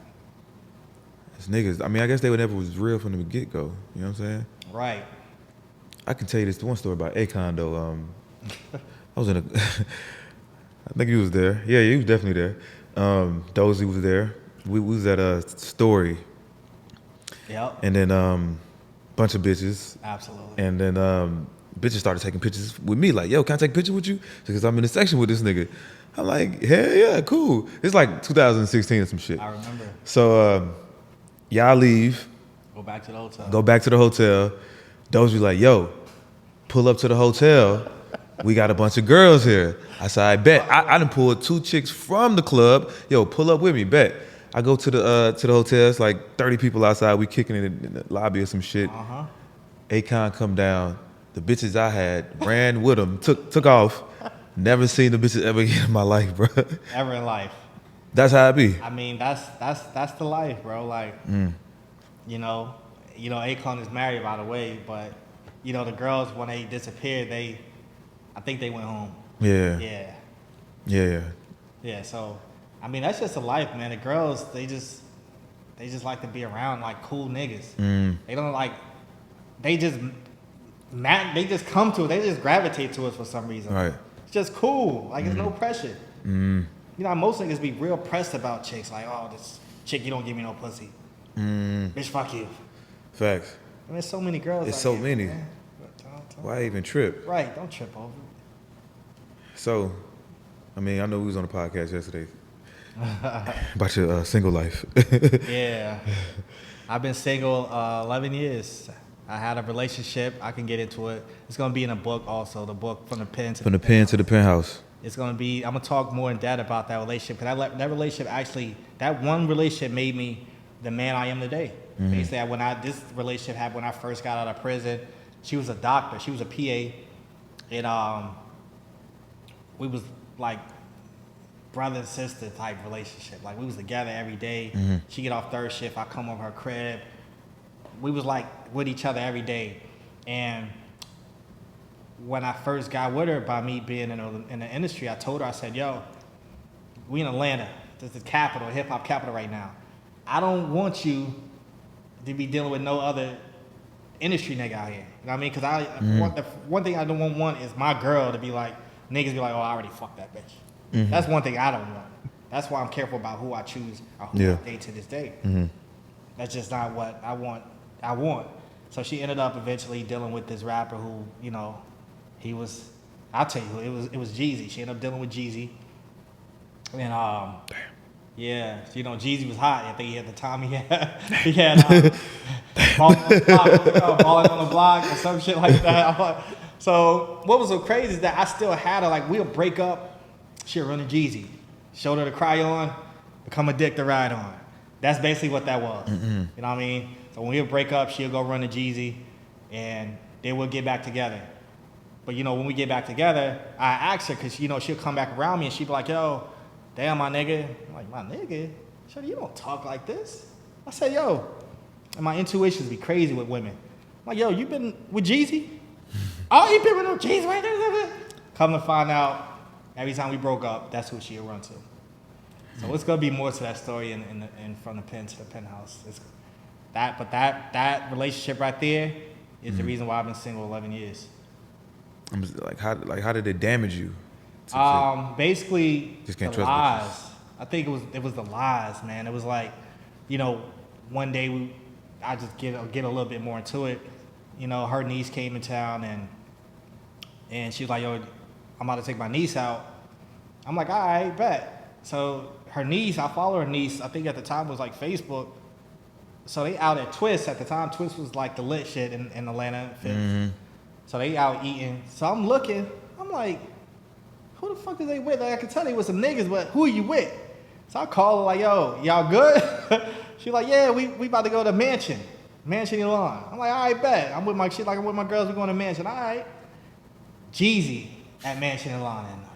It's niggas. I mean, I guess they never was real from the get-go. You know what I'm saying? Right. I can tell you this one story about Akon, though. I was in a... I think he was there. Yeah, he was definitely there. Dozy was there. We was at a Story. Yep. And then bunch of bitches. Absolutely. And then bitches started taking pictures with me. Like, yo, can I take a picture with you? Because I'm in the section with this nigga. I'm like, hell yeah, cool. It's like 2016 or some shit. I remember. So y'all leave. Go back to the hotel. Go back to the hotel. Dozy like, yo, pull up to the hotel. We got a bunch of girls here. I said, I bet. I done pulled 2 chicks from the club. Yo, pull up with me, bet. I go to the hotel. It's like 30 people outside. We kicking it in the lobby or some shit. Akon come down. The bitches I had ran with him. Took off. Never seen the bitches ever again in my life, bro. Ever in life. That's how it be. I mean, that's the life, bro. Like, you know, Akon is married, by the way, but you know, the girls when they disappeared, I think they went home. Yeah. Yeah. So, I mean, that's just a life, man. The girls, they just like to be around like cool niggas. They don't like. They just come to it. They just gravitate to us for some reason. Right. It's just cool. Like, it's no pressure. You know, most niggas be real pressed about chicks. Like, oh, this chick, you don't give me no pussy. Bitch, fuck you. Facts. I mean, there's so many girls. It's out so here, many. Man. Why even trip? Right, don't trip over. So, I mean, I know we was on the podcast yesterday about your single life. Yeah. I've been single 11 years. I had a relationship. I can get into it. It's going to be in a book also, the book From the Pen to the Penthouse. It's going to be, I'm going to talk more in depth about that relationship. Because that relationship actually, that one relationship made me the man I am today. Basically, this relationship happened when I first got out of prison. She was a doctor. She was a PA. And we was like brother and sister type relationship. Like, we was together every day. She get off third shift. I come over her crib. We was like with each other every day. And when I first got with her, by me being in the industry, I told her, I said, yo, we in Atlanta. This is the capital, hip hop capital right now. I don't want you to be dealing with no other industry nigga out here. You know what I mean? Because the one thing I don't want is my girl to be like, niggas be like, oh, I already fucked that bitch. That's one thing I don't want. That's why I'm careful about who I choose or who I date to this day. That's just not what I want. So she ended up eventually dealing with this rapper who, you know, I'll tell you who, it was Jeezy. She ended up dealing with Jeezy. And yeah, you know, Jeezy was hot. I think at the time he had balling on the block or some shit like that. So what was so crazy is that I still had her. Like, we'll break up, she'll run to Jeezy, shoulder to cry on, become a dick to ride on. That's basically what that was. You know what I mean? So when we'll break up, she'll go run to Jeezy, and then we'll get back together. But you know, when we get back together, I ask her, because you know, she'll come back around me and she'll be like, yo, damn, my nigga. I'm like, my nigga? Shorty, you don't talk like this. I said, yo, and my intuitions be crazy with women. I'm like, yo, you been with Jeezy? Oh, you been with no Jeezy right there? Come to find out, every time we broke up, that's who she'll run to. So it's gonna be more to that story in From the Pen to the Penthouse. That relationship right there is the reason why I've been single 11 years. I'm just like, how did it damage you? Basically, just can't the trust lies. bitches. I think it was the lies, man. It was like, you know, one day I just get a little bit more into it. You know, her niece came in town and she was like, yo, I'm about to take my niece out. I'm like, all right, bet. So her niece, I follow her niece, I think at the time it was like Facebook, So they out at Twist at the time. Twist was like the lit shit in Atlanta. So they out eating. So I'm looking. I'm like, who the fuck is they with? Like, I could tell they was some niggas, but who are you with? So I call her like, yo, y'all good? She like, yeah, we about to go to Mansion Elon. I'm like, all right, bet. I'm with my shit, like I'm with my girls. We going to Mansion. All right. Jeezy at Mansion Elon that night.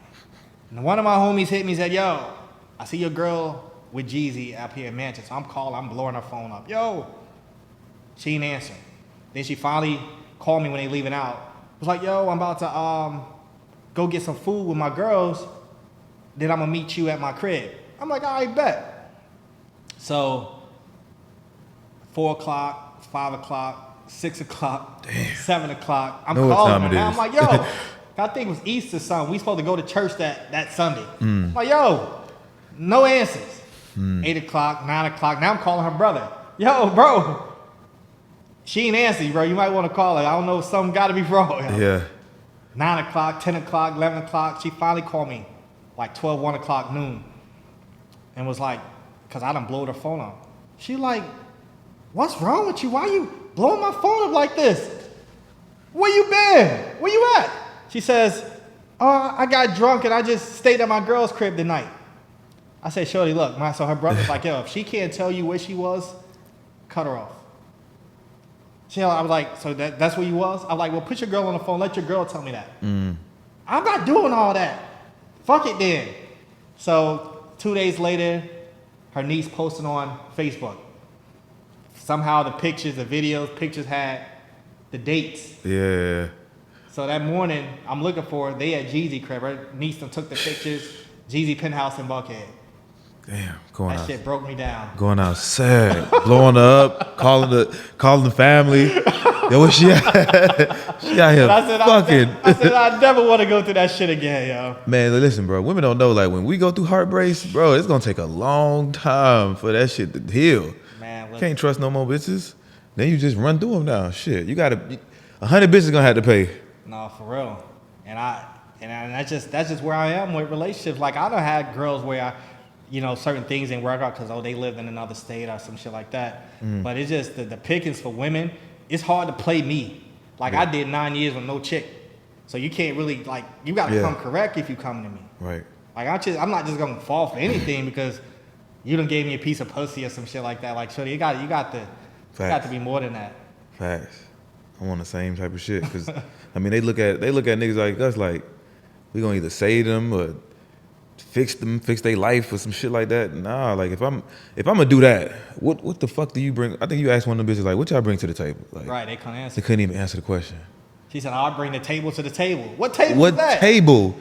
And one of my homies hit me and said, yo, I see your girl with Jeezy up here in Mansion. So I'm calling, I'm blowing her phone up. Yo, she ain't answering. Then she finally called me when they leaving out. Was like, yo, I'm about to go get some food with my girls. Then I'm gonna meet you at my crib. I'm like, all right, bet. So 4 o'clock, 5 o'clock, 6 o'clock, 7 o'clock. I'm calling her now. I'm like, yo, I think it was Easter something. We supposed to go to church that Sunday. I'm like, yo, no answers. 8 o'clock, 9 o'clock. Now I'm calling her brother. Yo, bro. She ain't answer you, bro. You might want to call her. I don't know, something got to be wrong. Yeah. 9 o'clock, 10 o'clock, 11 o'clock. She finally called me like 12, 1 o'clock noon. And was like, because I done blowed her phone up. She like, what's wrong with you? Why you blowing my phone up like this? Where you been? Where you at? She says, oh, I got drunk and I just stayed at my girl's crib tonight. I said, shorty, look, so her brother's like, yo, if she can't tell you where she was, cut her off. I was like, so that's where you was? I'm like, well, put your girl on the phone. Let your girl tell me that. I'm not doing all that. Fuck it then. So 2 days later, her niece posted on Facebook. Somehow the pictures, the videos, pictures had the dates. Yeah. So that morning, I'm looking for her. They at Jeezy crib. Her niece done took the pictures. Jeezy penthouse in Buckhead. Damn, going out. That shit broke me down. Going out sad, blowing her up, calling the family. Yo, where she at? She out here fucking. I said I never want to go through that shit again, yo. Man, listen, bro. Women don't know, like, when we go through heartbreaks, bro, it's gonna take a long time for that shit to heal. Man, listen. Can't trust no more bitches. Then you just run through them now. Shit, you gotta. 100 bitches gonna have to pay. No, for real. And that's just where I am with relationships. Like, I done had girls where certain things didn't work out because, they lived in another state or some shit like that. But it's just the pickings for women, it's hard to play me. Like, I did 9 years with no chick. So you can't really, like, you got to come correct if you come to me. Right. Like, I'm not just going to fall for anything because you done gave me a piece of pussy or some shit like that. Like, shorty, you got to be more than that. Facts. I'm on the same type of shit. Because, I mean, they look at niggas like us like, we going to either save them or fix their life or some shit like that. Nah, like if I'm gonna do that, what the fuck do you bring? I think you asked one of them bitches like, what y'all bring to the table? Like, right, they couldn't answer. They couldn't even answer the question. She said, I'll bring the table to the table. What table? What is that? table?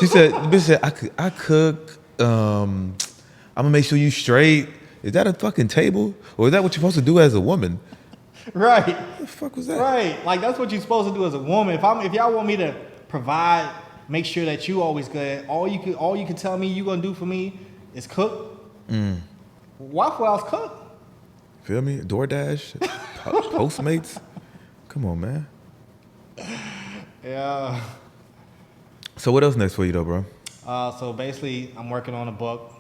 She said, the bitch said, I cook. I'm gonna make sure you straight. Is that a fucking table, or is that what you're supposed to do as a woman? Right. What the fuck was that? Right, like that's what you're supposed to do as a woman. If y'all want me to provide. Make sure that you always good. All you can tell me you gonna do for me is cook. Waffle House cook. Feel me? DoorDash, Postmates. Come on, man. Yeah. So what else next for you though, bro? So basically, I'm working on a book,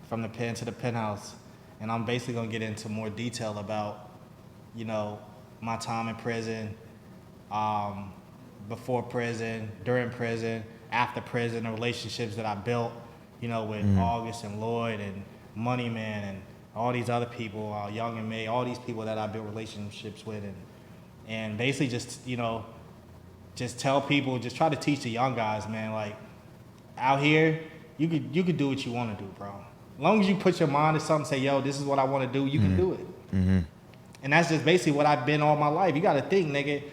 From the Pen to the Penthouse, and I'm basically gonna get into more detail about, my time in prison, before prison, during prison, after prison, the relationships that I built, with August and Lloyd and Moneyman and all these other people, Young and May, all these people that I built relationships with, and basically just tell people, just try to teach the young guys, man, like out here, you could do what you want to do, bro. As long as you put your mind to something, say, yo, this is what I want to do, you can do it. And that's just basically what I've been all my life. You got to think, nigga,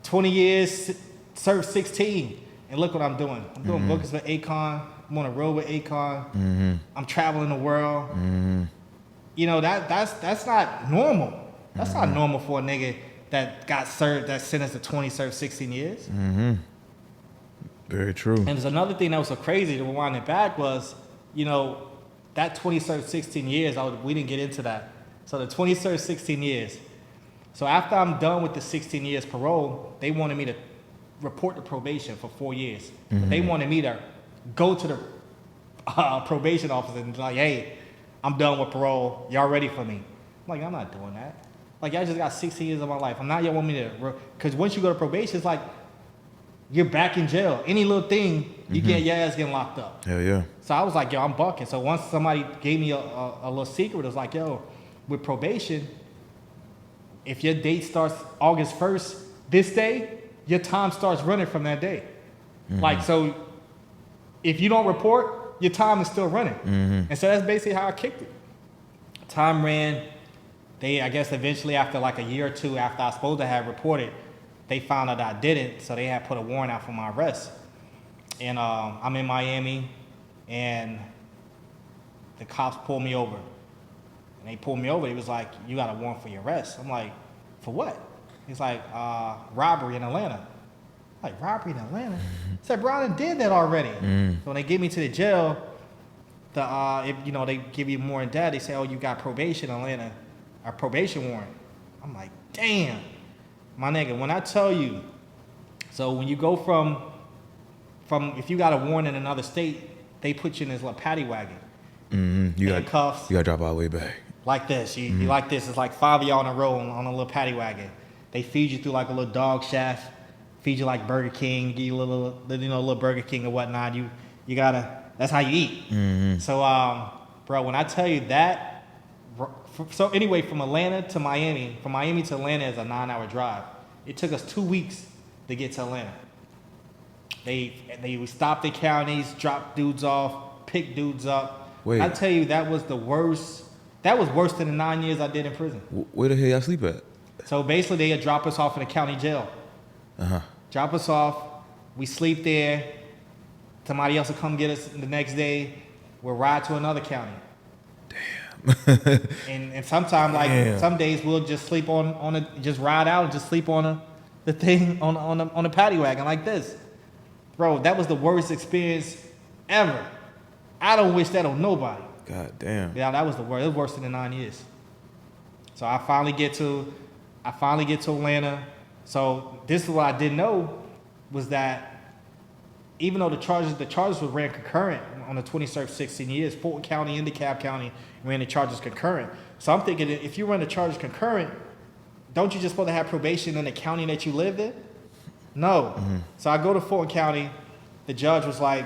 20 years, served 16, and look what I'm doing. I'm doing bookings for Akon. I'm on the road with Akon. I'm traveling the world. That's not normal. That's not normal for a nigga that got served, that sentenced to 20, served 16 years. Very true. And there's another thing that was so crazy to rewind it back was, that 20 served 16 years, we didn't get into that. So the 20 served 16 years. So after I'm done with the 16 years parole, they wanted me to report to probation for 4 years. But they wanted me to go to the probation office and be like, hey, I'm done with parole. Y'all ready for me? like, I'm not doing that. Like, y'all just got 16 years of my life. I'm not, y'all want me to, because once you go to probation, it's like, you're back in jail. Any little thing, you get your ass getting locked up. Hell yeah. So I was like, yo, I'm bucking. So once somebody gave me a little secret, it was like, yo, with probation, if your date starts August 1st, this day, your time starts running from that day. Like, so if you don't report, your time is still running. And so that's basically how I kicked it. Time ran. They, I guess eventually after like a year or two after I was supposed to have reported, they found out I didn't, so they had put a warrant out for my arrest. And I'm in Miami, and the cops pulled me over. And they pulled me over, he was like, you got a warrant for your arrest. I'm like, for what? He's like, robbery in Atlanta. I'm like, robbery in Atlanta? I said, bro, I done did that already. So when they get me to the jail, they give you more in depth. They say, oh, you got probation in Atlanta, a probation warrant. I'm like, damn. My nigga, when I tell you, so when you go from if you got a warrant in another state, they put you in this little paddy wagon. You got cuffs. You got to drop all the way back. Like this. You like this. It's like 5 of y'all in a row on a little paddy wagon. They feed you through like a little dog shaft, feed you like Burger King, give you a little Burger King or whatnot. You gotta, that's how you eat. So, bro, when I tell you that, so anyway, from Miami to Atlanta is a 9-hour drive. It took us 2 weeks to get to Atlanta. They would stop the counties, drop dudes off, pick dudes up. Wait. I tell you, that was the worst. That was worse than the 9 years I did in prison. Where the hell y'all sleep at? So basically, they'd drop us off in the county jail. Drop us off. We sleep there. Somebody else will come get us the next day. We'll ride to another county. and sometimes, like, some days we'll just sleep just ride out and just sleep on the thing on the paddy wagon like this. Bro, that was the worst experience ever. I don't wish that on nobody. God damn. Yeah, that was the worst. It was worse than the 9 years. So I finally get to Atlanta. So this is what I didn't know, was that even though the charges were ran concurrent on the 20-served 16 years, Fulton County and DeKalb County ran the charges concurrent. So I'm thinking, if you run the charges concurrent, don't you just supposed to have probation in the county that you lived in? No. So I go to Fulton County. The judge was like,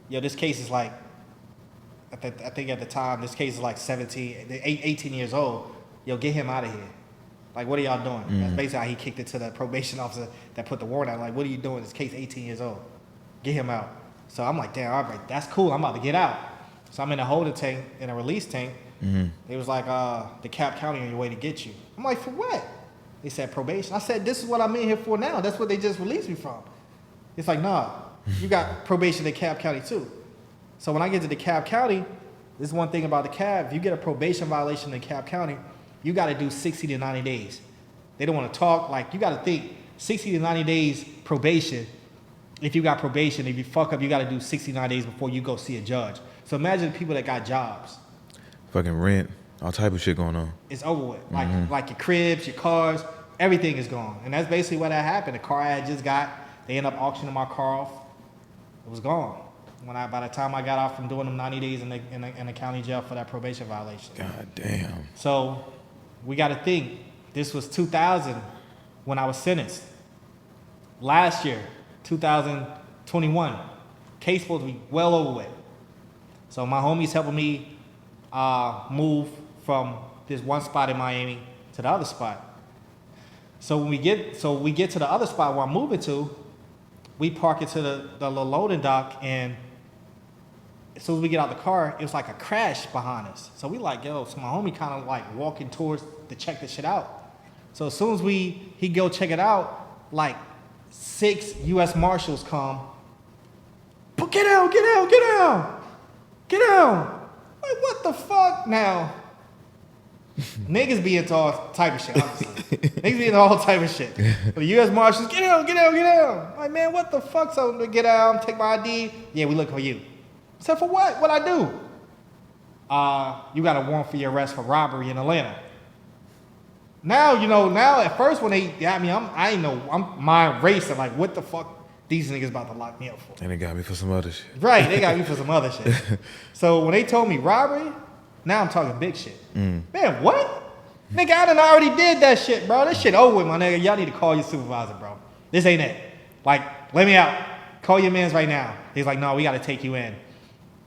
this case is like, I think at the time, this case is like 18 years old. Yo, get him out of here. Like, what are y'all doing? That's basically how he kicked it to the probation officer that put the warrant out. Like, what are you doing? This case 18 years old. Get him out. So I'm like, damn, all right, that's cool. I'm about to get out. So I'm in a holding tank, in a release tank. It was like, DeKalb County on your way to get you. I'm like, for what? They said probation. I said, this is what I'm in here for now. That's what they just released me from. It's like, nah, you got probation in DeKalb County too. So when I get to DeKalb County, this is one thing about DeKalb. If you get a probation violation in DeKalb County, you got to do 60 to 90 days. They don't want to talk. Like, you got to think 60 to 90 days probation. If you got probation, if you fuck up, you got to do 69 days before you go see a judge. So imagine the people that got jobs. Fucking rent, all type of shit going on. It's over with. Like your cribs, your cars, everything is gone. And that's basically what that happened. The car I had just got, they ended up auctioning my car off. It was gone. By the time I got out from doing them 90 days in the county jail for that probation violation. God damn. So we got to think, this was 2000 when I was sentenced. Last year, 2021, case supposed to be well over with. So my homies helping me move from this one spot in Miami to the other spot. So when we get to the other spot where I'm moving to, we park it to the little loading dock, and as soon as we get out the car, it was like a crash behind us. So we like, yo, so my homie kind of like walking towards to check the shit out. So as soon as he go check it out, like 6 U.S. Marshals come. But get out. Like, what the fuck now? Niggas be into all type of shit, honestly. Niggas be into all type of shit. But the U.S. Marshals, get out. Like, man, what the fuck? So get out, take my ID. Yeah, we looking for you. I said, for what? What'd I do? You got a warrant for your arrest for robbery in Atlanta. Now, at first when they got me, I'm mind racing. Like, what the fuck these niggas about to lock me up for? And they got me for some other shit. Right, they got me for some other shit. So when they told me robbery, Now I'm talking big shit. Man, what? Nigga, I done already did that shit, bro. This shit over with, my nigga. Y'all need to call your supervisor, bro. This ain't it. Like, let me out. Call your mans right now. He's like, no, we got to take you in.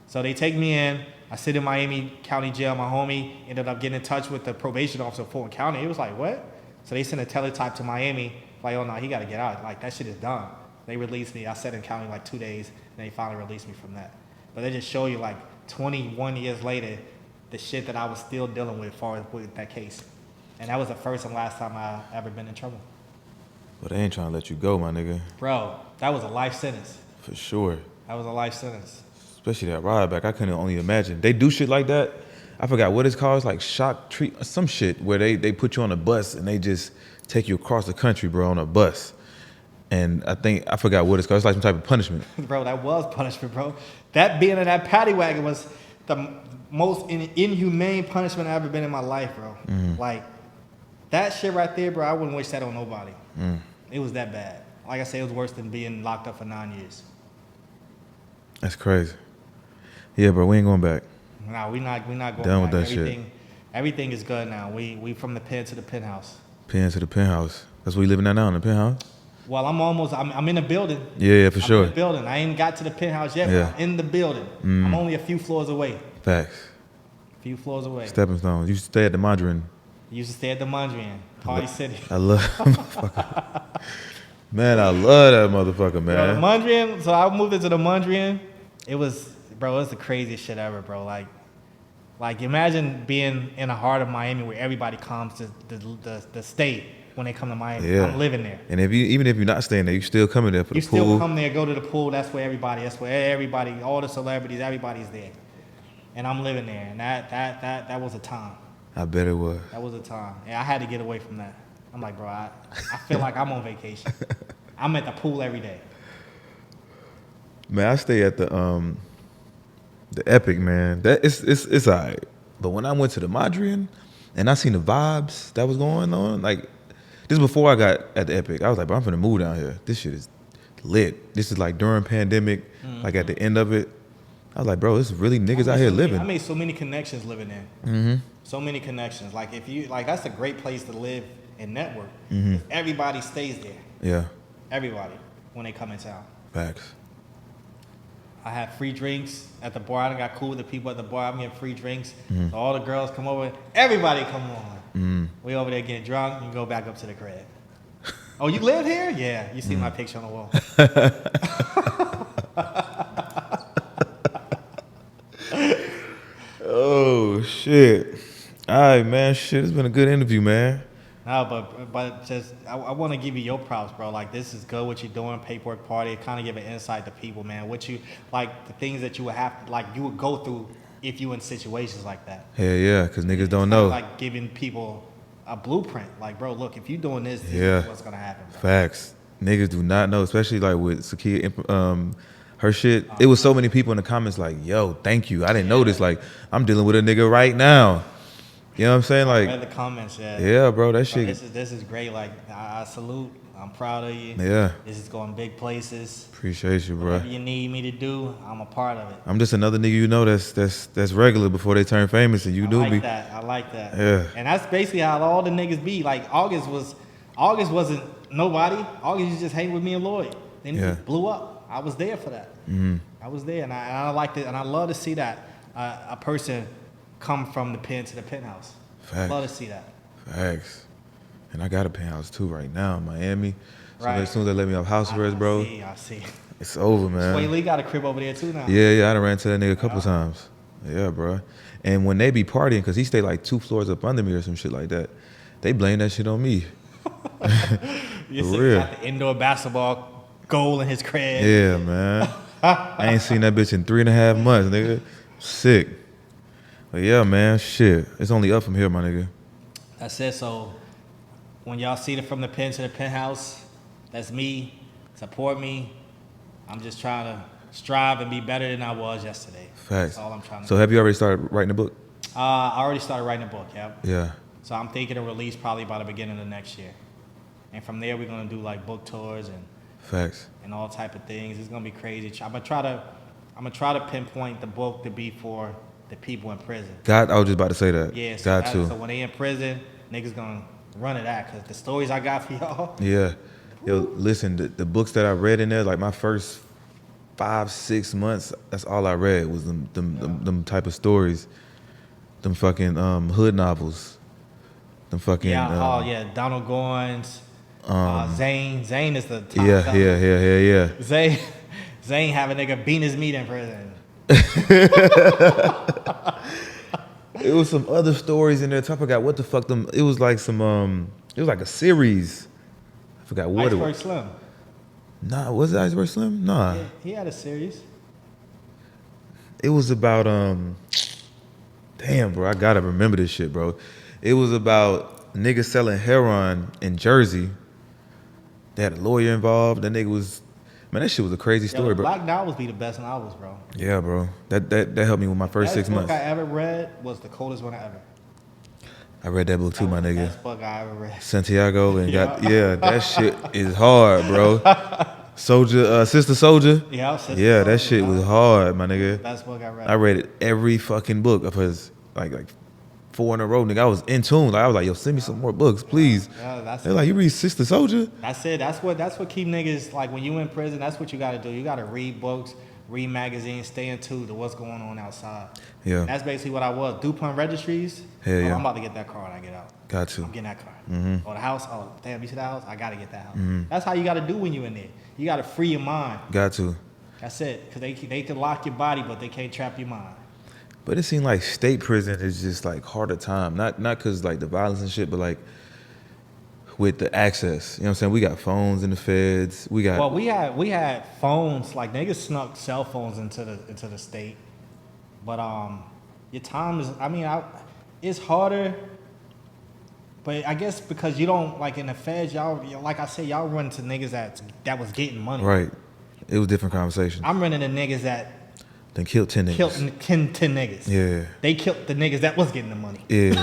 So they take me in. I sit in Miami County Jail. My homie ended up getting in touch with the probation officer of Fulton County. He was like, what? So they sent a teletype to Miami. Like, oh, no, he got to get out. Like, that shit is done. They released me. I sat in county like 2 days, and they finally released me from that. But they just show you, like, 21 years later, the shit that I was still dealing with as far as with that case. And that was the first and last time I ever been in trouble. But they ain't trying to let you go, my nigga. Bro, that was a life sentence. For sure. That was a life sentence. Especially that ride back. I couldn't only imagine. They do shit like that. I forgot what it's called. It's like shock treat, some shit where they put you on a bus and they just take you across the country, bro, on a bus. And I forgot what it's called. It's like some type of punishment. Bro, that was punishment, bro. That being in that paddy wagon was the most inhumane punishment I've ever been in my life, bro. Like, that shit right there, bro, I wouldn't wish that on nobody. It was that bad. Like I said, it was worse than being locked up for 9 years. That's crazy. Yeah, bro, we ain't going back. Nah, we not going Done back. with that shit. Everything is good now. We from the pen to the penthouse. Pen to the penthouse. That's where you living at now, in the penthouse? Well, I'm in the building. Yeah, for sure. I'm in the building. I ain't got to the penthouse yet, Yeah. but I'm in the building. I'm only a few floors away. Facts. A few floors away. Stepping stones. You used to stay at the Mondrian. Used to stay at the Mondrian, Party City. I love that motherfucker. Man, I love that motherfucker, man. Bro, the Mondrian, so I moved into the Mondrian. It was the craziest shit ever, bro. Like imagine being in the heart of Miami where everybody comes to the state when they come to Miami. Yeah. I'm living there. And even if you're not staying there, you still coming there for the You pool. still come there, go to the pool. That's where everybody, all the celebrities, everybody's there. And I'm living there, and that was a time. I bet it was. That was a time. And I had to get away from that. I'm like, bro, I feel like I'm on vacation. I'm at the pool every day. Man, I stay at the Epic, man. That it's all right. But when I went to the Mondrian and I seen the vibes that was going on, like this is before I got at the Epic. I was like, bro, I'm finna move down here. This shit is lit. This is like during pandemic, like at the end of it. I was like, bro, this is really niggas out here living. I made so many connections living there. So many connections. Like that's a great place to live and network. Everybody stays there. Yeah. Everybody when they come in town. Facts. I have free drinks at the bar. I got cool with the people at the bar. I'm getting free drinks. So all the girls come over. Everybody come on. We over there getting drunk. You go back up to the crib. Oh, you live here? Yeah. You see my picture on the wall. Oh shit. All right, man. Shit, it's been a good interview, man. No, but just I want to give you your props, bro. Like this is good what you're doing, paperwork party. Kind of give an insight to people, man. What you like the things that you would have like you would go through if you in situations like that. Hell yeah, because niggas don't know. Like giving people a blueprint. Like, bro, look, if you're doing this, this is what's gonna happen. Bro. Facts. Niggas do not know, especially like with Sakia, her shit. It was so many people in the comments like, yo, thank you. I didn't know this. Like, I'm dealing with a nigga right now. You know what I'm saying? Like, I read the comments, yeah, bro, that shit. This is great. Like, I salute. I'm proud of you. Yeah. This is going big places. Appreciate you, bro. Whatever you need me to do, I'm a part of it. I'm just another nigga you know that's regular before they turn famous, and you do be. I like that. Yeah. And that's basically how all the niggas be. Like August wasn't nobody. August used to just hang with me and Lloyd. Then he just blew up. I was there for that. I was there, and I liked it, and I love to see that a person come from the pen to the penthouse. Facts. Love to see that. Facts. And I got a penthouse too right now in Miami. So Right. as soon as they let me off house arrest, bro, I see. it's over, man. Sway Lee got a crib over there too now. Yeah, I done ran to that nigga a couple times. Yeah, bro. And when they be partying, because he stay like 2 floors up under me or some shit like that, they blame that shit on me. You For see, real. got the indoor basketball goal in his crib. Yeah, man. I ain't seen that bitch in 3.5 months, nigga. Sick. But yeah, man, shit. It's only up from here, my nigga. That's it. So when y'all see it from the pen to the penthouse, that's me. Support me. I'm just trying to strive and be better than I was yesterday. Facts. That's all I'm trying to So do. have you already started writing a book? I already started writing a book, yep. Yeah. So I'm thinking of release probably by the beginning of next year. And from there, we're going to do like book tours Facts. and all type of things. It's going to be crazy. I'm gonna try to pinpoint the book to be for the people in prison. God, I was just about to say that. Yeah, so, Got to. so when they in prison, niggas gonna run it out, because the stories I got for y'all. Yeah. Yo, listen, the books that I read in there, like my first 5-6 months, that's all I read was them type of stories. Them fucking hood novels. Them fucking Yeah, Donald Goines, Zane. Zane is the top yeah. Zane have a nigga beating his meat in prison. It was some other stories in there. I forgot what the fuck them. It was like some it was like a series. I forgot what it Iceberg was. Slim. Nah, was it Iceberg Slim? Nah. Yeah, he had a series. It was about damn, bro, I gotta remember this shit, bro. It was about niggas selling heroin in Jersey. They had a lawyer involved. That nigga was, man, that shit was a crazy story, bro. Black novels be the best novels, bro. Yeah, bro. That helped me with my first 6 months. Best book I ever read was the coldest one ever. I read that book too, my nigga. Best book I ever read. Santiago and that shit is hard, bro. Soldier, Sister Soldier. Yeah, Sister that Soldier, shit was hard, my nigga. Best book I read. I read it every fucking book of his, like 4 in a row, nigga. I was in tune. Like I was like, yo, send me some more books, please. Yeah, they're like, you read Sister Soldier? That's it. That's what keep niggas, like when you in prison, that's what you gotta do. You gotta read books, read magazines, stay in tune to what's going on outside. Yeah. And that's basically what I was. DuPont Registries. Hell yeah. I'm about to get that car when I get out. Got to. I'm getting that car. Mm-hmm. Or the house. Oh, damn, you see that house? I gotta get that house. Mm-hmm. That's how you gotta do when you in there. You gotta free your mind. Got to. That's it. Because they can lock your body, but they can't trap your mind. But it seemed like state prison is just like harder time. Not because like the violence and shit, but like with the access. You know what I'm saying? We got phones in the feds. We got. Well, we had phones. Like niggas snuck cell phones into the state. But your time is. I mean, it's harder. But I guess because you don't, like in the feds, y'all, like I said, y'all run to niggas that was getting money. Right. It was different conversations. I'm running to niggas that then killed 10 niggas. killed 10 niggas. Yeah. They killed the niggas that was getting the money. Yeah.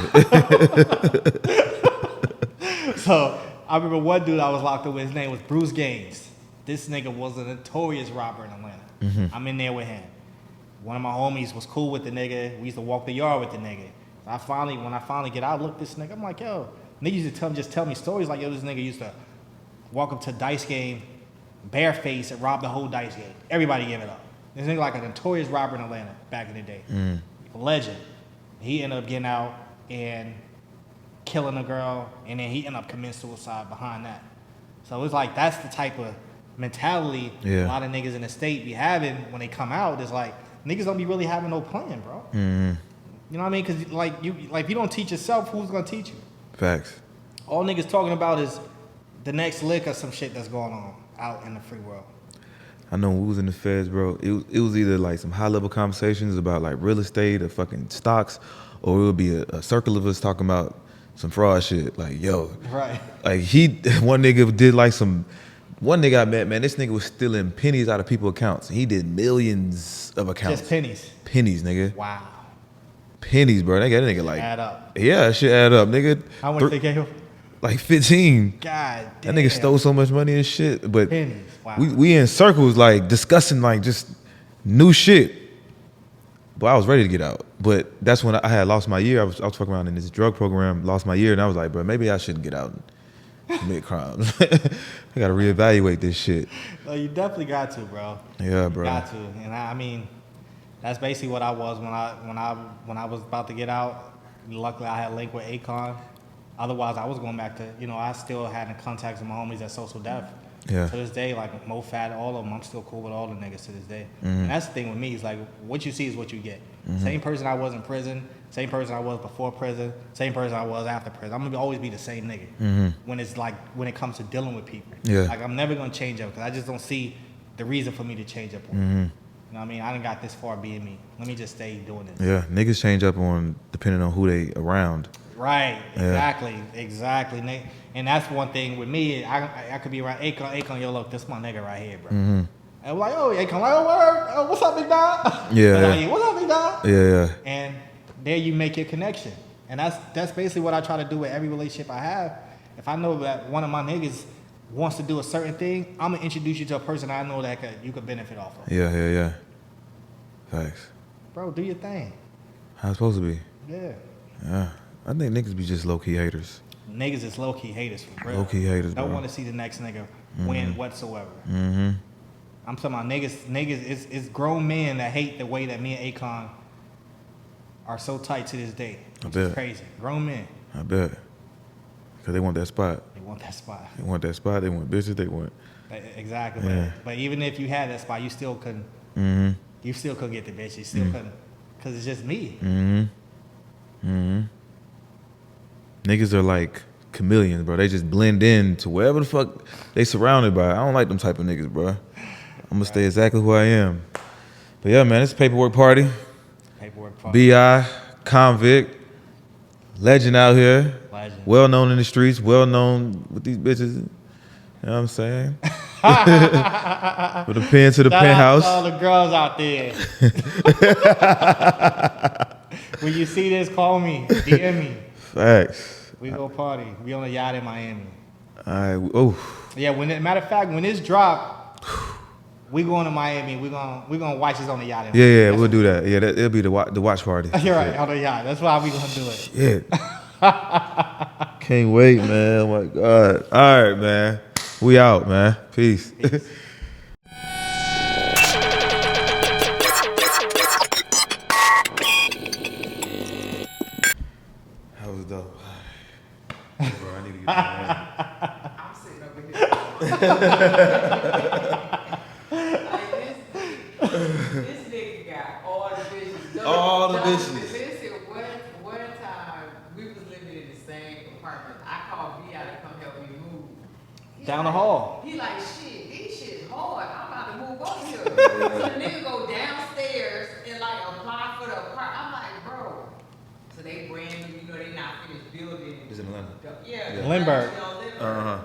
So I remember one dude I was locked up with, his name was Bruce Gaines. This nigga was a notorious robber in Atlanta. Mm-hmm. I'm in there with him. One of my homies was cool with the nigga. We used to walk the yard with the nigga. When I finally get out, I look this nigga, I'm like, yo, niggas used to just tell me stories like, yo, this nigga used to walk up to a dice game, barefaced, and rob the whole dice game. Everybody gave it up. This nigga like a notorious robber in Atlanta back in the day. A legend. He ended up getting out and killing a girl, and then he ended up committing suicide behind that. So it's like, that's the type of mentality a lot of niggas in the state be having when they come out. It's like, niggas don't be really having no plan, bro. Mm-hmm. You know what I mean? Because if you don't teach yourself, who's gonna teach you? Facts. All niggas talking about is the next lick or some shit that's going on out in the free world. I know when we was in the feds, bro, it was either like some high level conversations about like real estate or fucking stocks, or it would be a circle of us talking about some fraud shit. Like, yo, right? Like one nigga did like one nigga I met, man, this nigga was stealing pennies out of people's accounts. He did millions of accounts. Just pennies. Pennies, nigga. Wow. Pennies, bro. That nigga like add up. Yeah, that shit add up, nigga. How much they gave him? Like 15. God damn. That nigga stole so much money and shit. But pennies. Wow. we in circles like discussing like just new shit. But I was ready to get out. But that's when I had lost my year. I was fucking around in this drug program, lost my year, and I was like, bro, maybe I shouldn't get out and commit crimes. I gotta reevaluate this shit. No, you definitely got to, bro. Yeah, bro. You got to. And I mean, that's basically what I was when I was about to get out. Luckily, I had a link with Akon. Otherwise, I was going back to, I still had in contact with my homies at Social Death. Yeah. To this day, like MoFat, all of them, I'm still cool with all the niggas to this day. Mm-hmm. And that's the thing with me, is like, what you see is what you get. Mm-hmm. Same person I was in prison, same person I was before prison, same person I was after prison. I'm gonna always be the same nigga. Mm-hmm. When it comes to dealing with people. Yeah. Like, I'm never gonna change up, because I just don't see the reason for me to change up on Mm-hmm. You know what I mean? I done got this far being me. Let me just stay doing this. Yeah, niggas change up on depending on who they around. Right, Yeah. exactly. And that's one thing with me. I could be around Akon, yo, look, this my nigga right here, bro. Mm-hmm. And I'm like, oh, Akon, like, oh, word, oh, what's up, big dog? Yeah. Like, what's up, big dog? Yeah. And there you make your connection. And that's basically what I try to do with every relationship I have. If I know that one of my niggas wants to do a certain thing, I'm gonna introduce you to a person I know that you could benefit off of. Yeah. Facts. Bro, do your thing. How it's supposed to be. Yeah. Yeah. I think niggas be just low-key haters. Niggas is low-key haters for real. Low-key haters, Don't bro. want to see the next nigga win whatsoever. Mm-hmm. I'm talking about niggas, it's grown men that hate the way that me and Akon are so tight to this day. Which is crazy. Grown men. I bet. Because they want that spot. They want that spot. They want that spot. They want bitches. They want. Exactly. Yeah. But even if you had that spot, you still couldn't. Mm-hmm. You still couldn't get the bitch. You still couldn't. Because it's just me. Mm-hmm. Mm-hmm. Niggas are like chameleons, bro. They just blend in to wherever the fuck they surrounded by. I don't like them type of niggas, bro. I'm gonna stay exactly who I am. But yeah, man, it's a paperwork party. Paperwork party. B.I, Konvict, legend out here. Legend. Well known in the streets, well known with these bitches. You know what I'm saying? With a pen to the penthouse. Shout out to all the girls out there. When you see this, call me, DM me. Facts. We go party. We on a yacht in Miami. All right. Oh. Yeah. Matter of fact, when this drop, we going to Miami. We gonna watch this on the yacht. Yeah, we'll do that. Yeah, it'll be the watch party. You're right, on the yacht. That's why we gonna do it. Shit. Can't wait, man. Oh my God. All right, man. We out, man. Peace. Peace. That was dope. Bro, I need to get that. I'm sitting over here. This nigga got all the bitches. All the bitches. Listen, one time we was living in the same apartment. I called B.I to come help me move. Down the hall. He like, shit, these shit hard. I'm about to move over here. So the nigga go downstairs and like apply for the apartment. I'm like, bro. So they brand new, you know, they not finished building. It's in Atlanta. Yeah. Lindbergh. Uh-huh.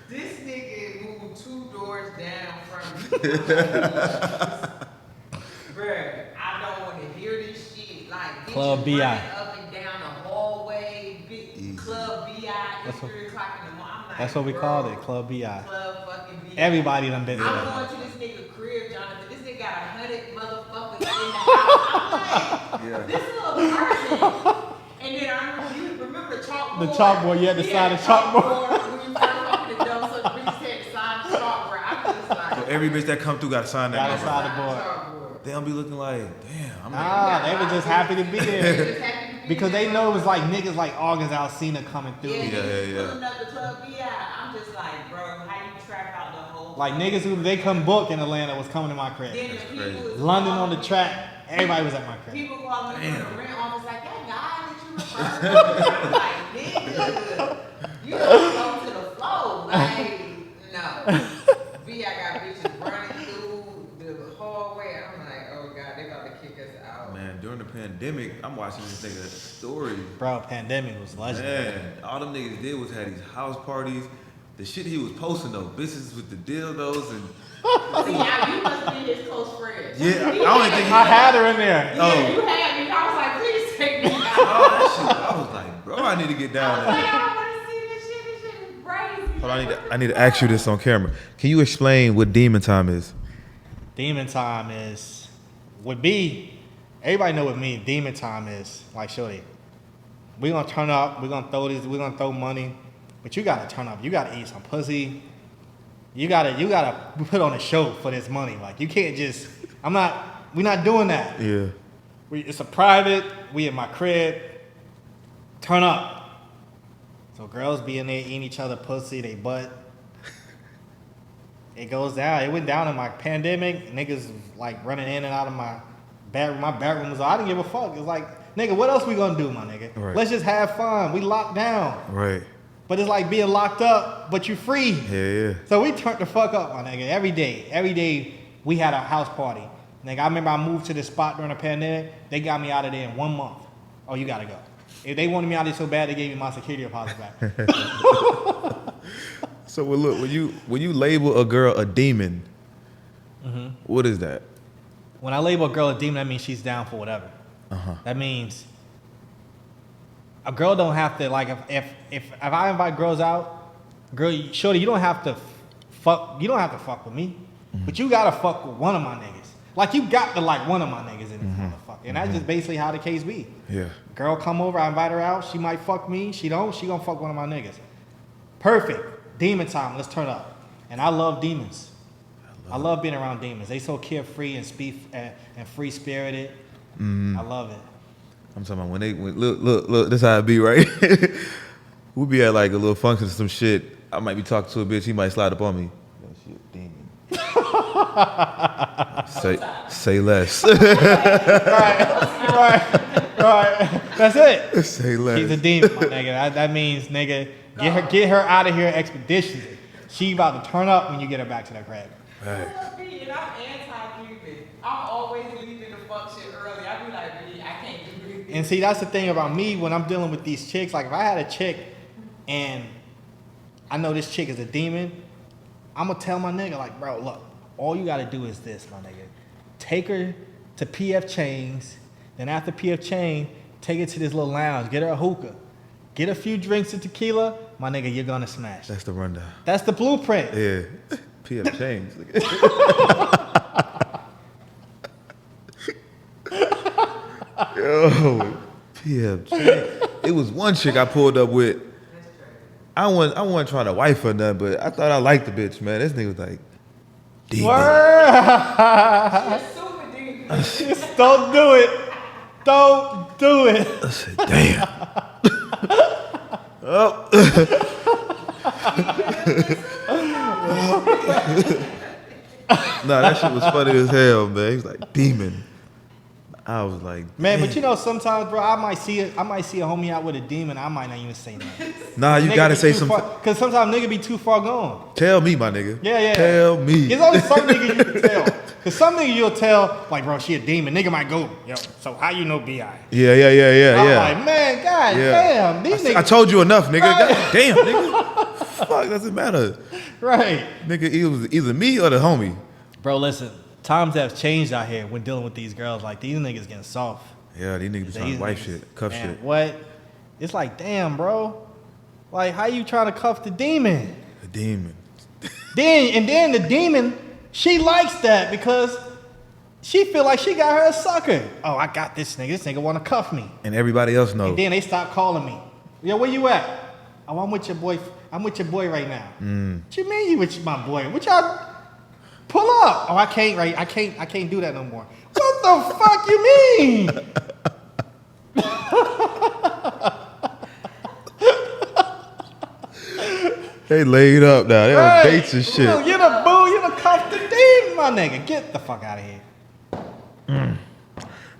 This nigga moved 2 doors down from me. Bruh, I don't want to hear this shit. Like, Club bitches B.I. running up and down the hallway. Club B.I. It's 3 o'clock in the morning. I'm like, That's what we bro, called it, Club B.I. Club fucking B.I. Everybody done been there. I'm going to this nigga crib, Jonathan. This nigga got 100 motherfuckers in the house. I'm like, this little person. And then I remember, you remember the chalkboard? The chalkboard, you had to sign the chalkboard. When you first walked in the door, so the bitches had to sign the chalkboard. I'm just like, So every bitch that come through got to sign that. Gotta motherfucker. sign the board. They don't be looking like, damn. I'm like, Nah, they were just happy to be there. just happy to be Because there. they know it was like niggas like August Alsina coming through. Yeah. Yeah. Pulling up the Club B.I. I'm just like, bro, how you trap out the whole Like niggas who they couldn't book in Atlanta was coming to my crib. Then the people was London on the calling track, everybody was at my crib. People calling me from Damn. the rent office like, that guy that you referred to. I'm like, nigga, you don't go to the flow. Like, no. B.I. got bitches running through the hallway. I'm like, oh God, they about to kick us out. man, during the pandemic, I'm watching this nigga story. Bro, pandemic was legendary. Man, all them niggas did was had these house parties. The shit he was posting though, bitches with the dildos and See, now you must be his close friend. yeah, I don't even think he. I had her in there. Yeah, Oh. you had me. I was like, please take me out. Oh, that shit. I was like, bro, I need to get I down was like, there. I want to see this shit. This shit is crazy. Hold on, I need to ask you this on camera. Can you explain what demon time is? Demon time would be, everybody know what me, demon time is. Like, shorty, we gonna turn up, we gonna throw money, but you gotta turn up. You gotta eat some pussy. You gotta put on a show for this money. Like, you can't just, we're not doing that. Yeah. It's a private, we in my crib, turn up. So girls be in there eating each other pussy, they butt. It goes down. It went down in my pandemic. Niggas like running in and out of my bedroom. My bedroom was, I didn't give a fuck. It's like, nigga, what else we gonna do, my nigga? Right. Let's just have fun. We locked down. Right. But it's like being locked up, but you free. Yeah. So we turned the fuck up, my nigga. Every day we had a house party. Nigga, I remember I moved to this spot during the pandemic. They got me out of there in 1 month. Oh, you gotta go. If they wanted me out of there so bad, they gave me my security deposit back. So well, look, when you label a girl a demon, what is that? When I label a girl a demon, that means she's down for whatever. That means a girl don't have to, like, if I invite girls out, girl, shorty, you don't have to fuck with me, but you gotta fuck with one of my niggas. Like, you got to like one of my niggas in this motherfucker. out. And that's just basically how the case be. Yeah. Girl come over, I invite her out. She might fuck me. She don't. She gonna fuck one of my niggas. Perfect. Demon time. Let's turn up. And I love demons. I love being around demons. They so carefree and free spirited. I love it. I'm talking about when look, this how it be, right? We be at like a little function or some shit. I might be talking to a bitch, he might slide up on me. That shit demon. say less. Right. That's it. Say less. She's a demon, my nigga. That means, nigga, get her out of here expeditiously. She about to turn up when you get her back to that crib. Right. And I'm anti-Cupid. I'm always leaving the fuck shit early. I be like, I can't do this. And see, that's the thing about me when I'm dealing with these chicks. Like, if I had a chick and I know this chick is a demon, I'm going to tell my nigga, like, bro, look, all you got to do is this, my nigga. Take her to PF Chang's. Then after PF Chang, take her to this little lounge. Get her a hookah. Get a few drinks of tequila. My nigga, you're going to smash. That's the rundown. That's the blueprint. Yeah. PF Chang's. Yo, PF Chang's. It was one chick I pulled up with. I wasn't trying to wife her nothing, but I thought I liked the bitch, man. This nigga was like, demon. Don't do it. Don't do it. I said, damn. Oh. Nah, that shit was funny as hell, man. He was like, demon. I was like, man, but you know, sometimes, bro, I might see a homie out with a demon. I might not even say nothing. nah, you gotta say something. Because sometimes nigga be too far gone. Tell me, my nigga. Yeah. Tell me. There's only some niggas you can tell. Because some niggas you'll tell, like, bro, she a demon. Nigga might go, yo, so how you know B.I? Yeah. I'm like, man, god damn. These niggas. I told you enough, nigga. Right. God damn, nigga. Fuck, doesn't matter. Right. Nigga, it was either me or the homie. Bro, listen. Times have changed out here when dealing with these girls. Like, these niggas getting soft. Yeah, these niggas be trying to wife shit, cuff man, shit. What? It's like, damn, bro. Like, how you trying to cuff the demon? The demon. Then the demon, she likes that because she feel like she got her a sucker. Oh, I got this nigga. This nigga want to cuff me. And everybody else knows. And then they stop calling me. Yo, where you at? Oh, I'm with your boy. I'm with your boy right now. What you mean you with my boy? What y'all? Pull up. Oh, I can't. Right? I can't do that no more. What the fuck you mean? They laid up now. They on dates and shit. You done cuffed the demon, my nigga. Get the fuck out of here.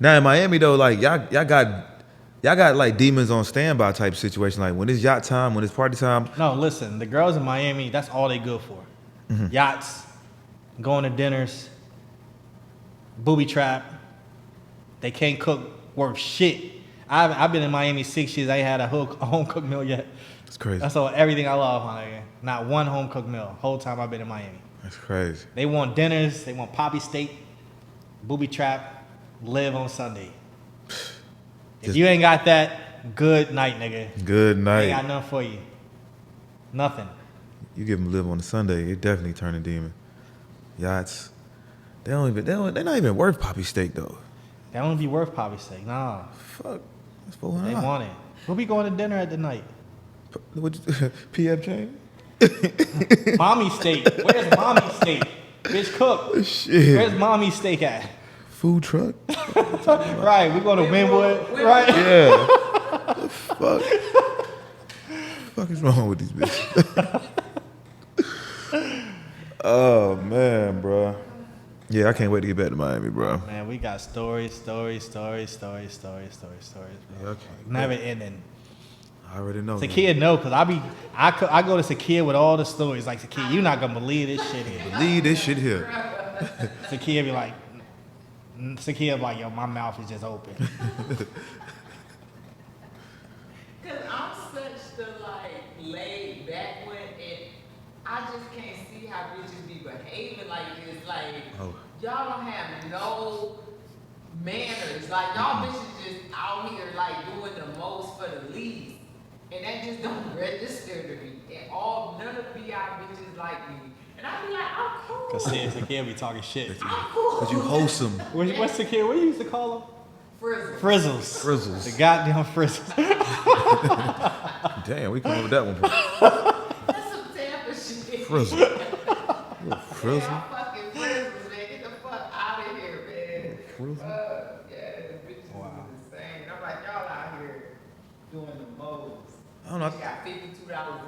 Now in Miami though, like y'all got like demons on standby type situation. Like when it's yacht time, when it's party time. No, listen. The girls in Miami, that's all they good for. Yachts, going to dinners, booby trap. They can't cook worth shit. I've been in Miami 6 years. I ain't had a home cooked meal yet. That's crazy. That's all. Everything I love, my nigga. Not one home cooked meal. Whole time I've been in Miami. That's crazy. They want dinners. They want poppy steak, booby trap, live on Sunday. If you ain't got that, good night, nigga. Good night. Ain't got nothing for you. Nothing. You give them live on a Sunday, it definitely turn a demon. Yachts, they're not even worth poppy steak though. That don't be worth poppy steak. Nah. Fuck, that's They $400. want it. We'll be going to dinner at the night. PF Chain? Mommy steak. Where's mommy steak? Bitch, cook. Shit. Where's mommy steak at? Food truck? Right, we going to Wynwood. Right? Yeah. The fuck? Fuck is wrong with these bitches? Oh man, bro. Yeah, I can't wait to get back to Miami, bro. Man, we got stories, bro. Yeah, okay. Never ending. I already know. man. Sakia know, cause I go to Sakia with all the stories. Like, Sakia, you not gonna believe this shit here. Leave this shit here. Sakia be like, yo, my mouth is just open. Cause I'm such the laid back one, and I just can't see how bitches be behaving like this. Like y'all don't have no manners. Like y'all bitches just out here doing the most for the least, and that just don't register to me at all. None of B.I bitches like me, and I be like, I'm cool. Cause Sakia be talking shit. I'm cool. But you wholesome. What's Sakia? What you used to call him? Frizzles. Frizzles. The Frizzles. goddamn frizzles. Damn, we come up with that one. That's some Tampa shit. Frizzle. Frizzle. Man, I'm fucking frizzles, man. Get the fuck out of here, man. Frizzle. Yeah, bitches Wow. is insane. I'm like, y'all out here doing the most. I don't know. She got $52 in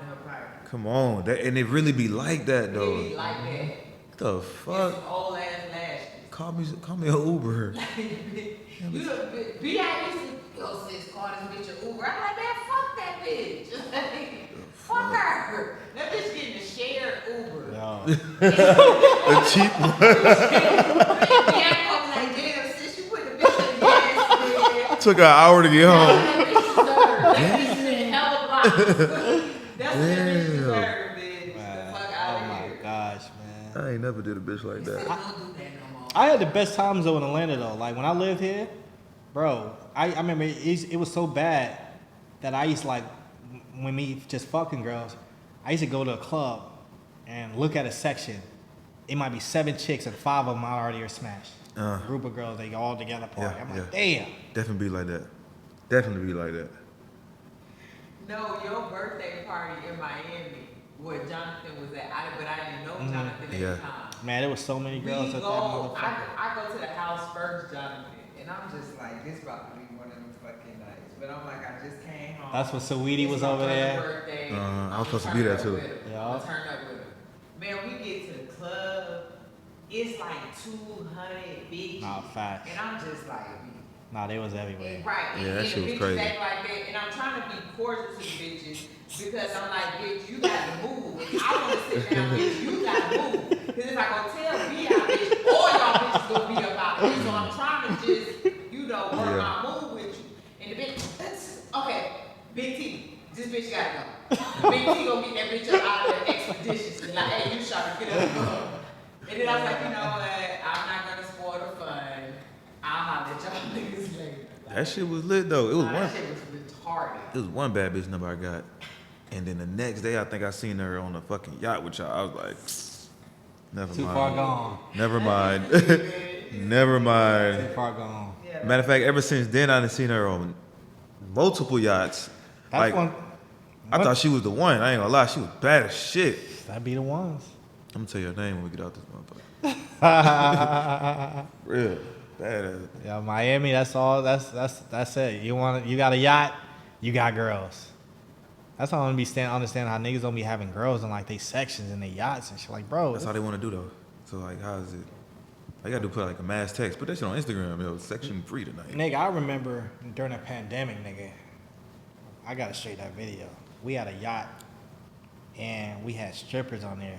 her pocket. Come on, and it really be like that though. They be like that. The And fuck? some old ass lashes. Call me an Uber. You the B.I used to go sis call this bitch an Uber. I'm like, man, fuck that bitch. Fuck her. That bitch getting a shared Uber. Yo. The cheap one. B.I come like, damn, sis, you put the bitch in the gas, man. Took an hour to get home. That bitch deserved. That bitch in hella blocks. That's what that bitch deserved, bitch. Man, The fuck oh out of my here. gosh, man. I ain't never did a bitch like Sis, that. don't do that no more. I had the best times though in Atlanta though. Like when I lived here, bro, I remember it was so bad that I used to like when me just fucking girls, I used to go to a club and look at a section. It might be 7 chicks and 5 of them already are smashed. A group of girls, they all together party. Yeah, I'm like, yeah. damn. Definitely be like that. Definitely be like that. No, your birthday party in Miami where Jonathan was at, but I didn't know Jonathan at Yeah. the time. Man, there was so many girls We at that go, motherfucker. I go to the house first, Jonathan, and I'm just like, this about to be one of them fucking nights. But I'm like, I just came home. That's when Saweetie It's was my over brother's there. Birthday. I was supposed to I'ma be turn there up too. with him. Yeah. I'ma turn up with him. Man, we get to the club, it's like 200 bitches. Nah, facts. And I'm just like, Nah, they was everywhere. and right, Yeah, and that the shit was bitches crazy. act like that, and I'm trying to be cordial to the bitches because I'm like, bitch, you gotta move. If I wanna sit down, bitch, you gotta move. Because if I go tell B.I. bitch, all y'all bitches gonna be about it. So I'm trying to just, work Yeah. my move with you. And the bitch, okay, Big T, this bitch gotta go. Big T gonna get that bitch up out of there expeditiously. Like, hey, you trying to get up. And then I was like, you know what, I'm not gonna spoil the fun. I'll holler at y'all niggas later. That shit was lit though. It was Nah, one. that shit was retarded. It was one bad bitch number I got, and then the next day I think I seen her on a fucking yacht with y'all. I was like, never Too mind. far gone. Never mind. Never mind. Too far gone. Yeah. Matter of fact, ever since then I done seen her on multiple yachts. That's Like, one. I thought she was the one. I ain't gonna lie, she was bad as shit. That'd be the ones. I'm gonna tell you her name when we get out this motherfucker. Real bad ass. Yeah, Miami. That's all. That's it. You got a yacht. You got girls. That's how I understand how niggas don't be having girls in like they sections and they yachts and shit. Like, bro, That's how they want to do though. So like, how is it? I gotta do put like a mass text. Put that shit on Instagram. Yo, section 3 tonight. nigga, I remember during the pandemic, nigga. I gotta show you that video. We had a yacht, and we had strippers on there.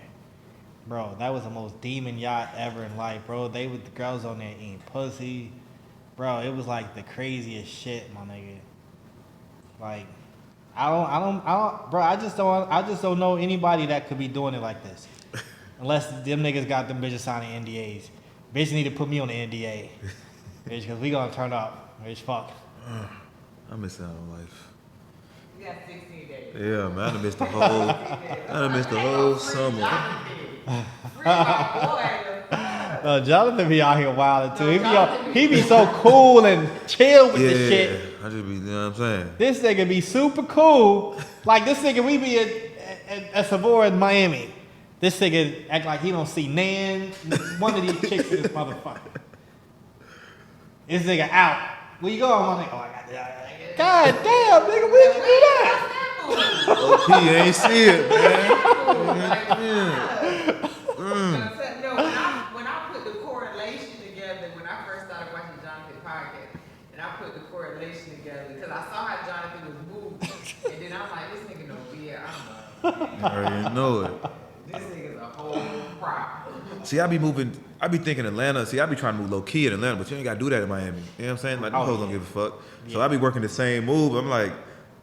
Bro, that was the most demon yacht ever in life, bro. They with the girls on there eating pussy. Bro, it was like the craziest shit, my nigga. Like, bro, I just don't know anybody that could be doing it like this. Unless them niggas got them bitches signing NDAs. Bitch need to put me on the NDA. Bitch, cause we gonna turn up. Bitch, fuck. I miss out on life. You got 16 days. Yeah, man, I done missed the whole summer. Free my boy. No, Jonathan be out here wilding too. No, He be so cool and chill with the shit. I just be, you know what I'm saying? This nigga be super cool. Like this nigga, we be at Savora in Miami. This nigga act like he don't see Nan, one of these chicks in this motherfucker. This nigga out. Where you going, my nigga? Oh, God damn, nigga, where'd you do that? He ain't see it, No, when I put the correlation together, when I first started watching Jonathan podcast, and I put the correlation together, because I saw how Jonathan was moving, and then I'm like, this nigga don't be here. I'm I already know it. this nigga's a whole problem. See, I be thinking Atlanta. See, I be trying to move low key in Atlanta, but you ain't gotta do that in Miami. You know what I'm saying? Like, them hoes don't give a fuck. So I be working the same move. I'm like,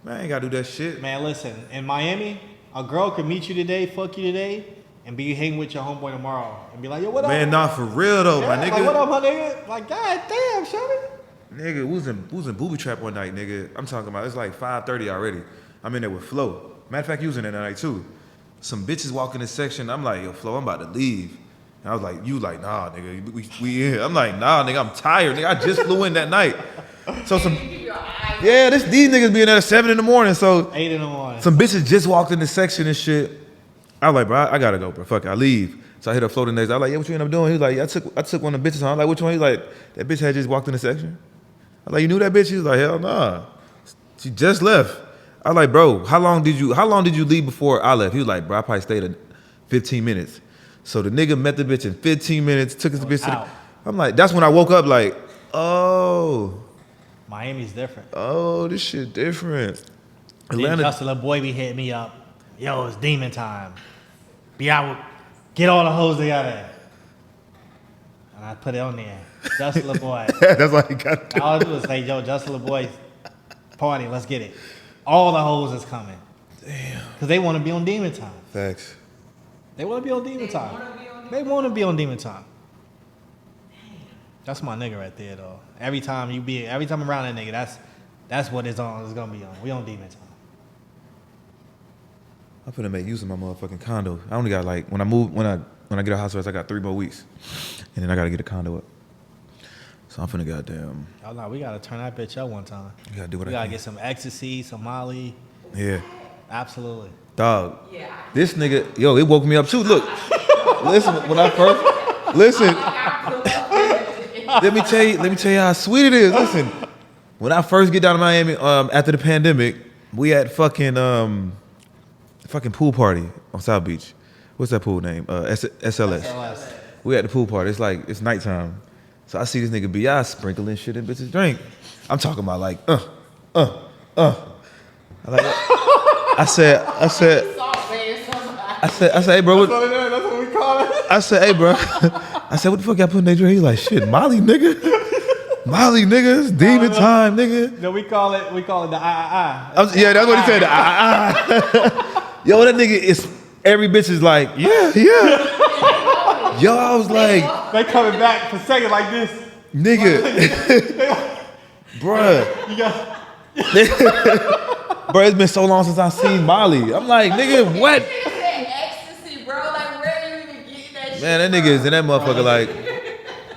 man, I ain't gotta do that shit. Man, listen, in Miami, a girl could meet you today, fuck you today, and be hanging with your homeboy tomorrow, and be like, yo, what up? Man, not for real though, Yeah, my nigga. like, what up, my nigga? Like, god damn, shorty. Nigga, we was in booby trap one night, nigga. I'm talking about, it's like 5:30 already. I'm in there with Flo. Matter of fact, you was in there that night too. Some bitches walk in this section. I'm like, yo, Flo, I'm about to leave. And I was like, you like, nah, nigga, we in here. I'm like, nah, nigga, I'm tired, nigga. I just flew in that night. So these niggas being there at 7 in the morning. So 8 in the morning. some bitches just walked in the section and shit. I was like, bro, I gotta go, bro. Fuck it, I leave. So I hit up Flo the next day. I was like, yeah, what you end up doing? He was like, yeah, I took one of the bitches home. I'm like, which one? He's like, that bitch had just walked in the section. I was like, you knew that bitch? He was like, hell nah. She just left. I was like, bro, how long did you leave before I left? He was like, bro, I probably stayed at 15 minutes. So the nigga met the bitch in 15 minutes, took his bitch to the... I'm like, that's when I woke up like, oh. Miami's different. Oh, this shit different. Atlanta. Just a little boy be hitting me up. Yo, it's demon time. B.I. Get all the hoes together. And I put it on there. Just a little boy. That's all he got to do. All I do is say, yo, just a little boy party, let's get it. All the hoes is coming. Damn. Because they want to be on demon time. Facts. They want to be on demon time. They want to be on demon time. That's my nigga right there, though. Every time I'm around that nigga, that's what it's on. It's gonna be on. We on demon time. I'm finna make use of my motherfucking condo. I only got like when I get a house arrest, I got 3 more weeks, and then I gotta get a condo up. So I'm finna goddamn. Oh no, we gotta turn that bitch up one time. You gotta do what we I gotta can. get some ecstasy, some Molly. Yeah. Absolutely. Dog. Yeah. This nigga, yo, it woke me up too. Look, listen. When I first listen. Let me tell you how sweet it is. Listen, when I first get down to Miami after the pandemic, we at fucking pool party on South Beach. What's that pool name? SLS. We at the pool party. It's nighttime. So I see this nigga B.I. sprinkling shit in bitches' drink. I'm talking about like, I said, hey bro. That's what we call it. I said, hey bro. I said, what the fuck y'all put in their drink? He's like, shit, Molly, nigga. Molly, nigga. It's demon time, nigga. No, we call it the I. Yeah, that's what he said. Yo, that nigga is, every bitch is like, yeah. Yo, I was like. They coming back for second like this. Nigga. Bruh. You got. Bro, it's been so long since I seen Molly. I'm like, nigga, what? Ecstasy, bro. Like, where are you even getting that shit? Man, that nigga is in that motherfucker like.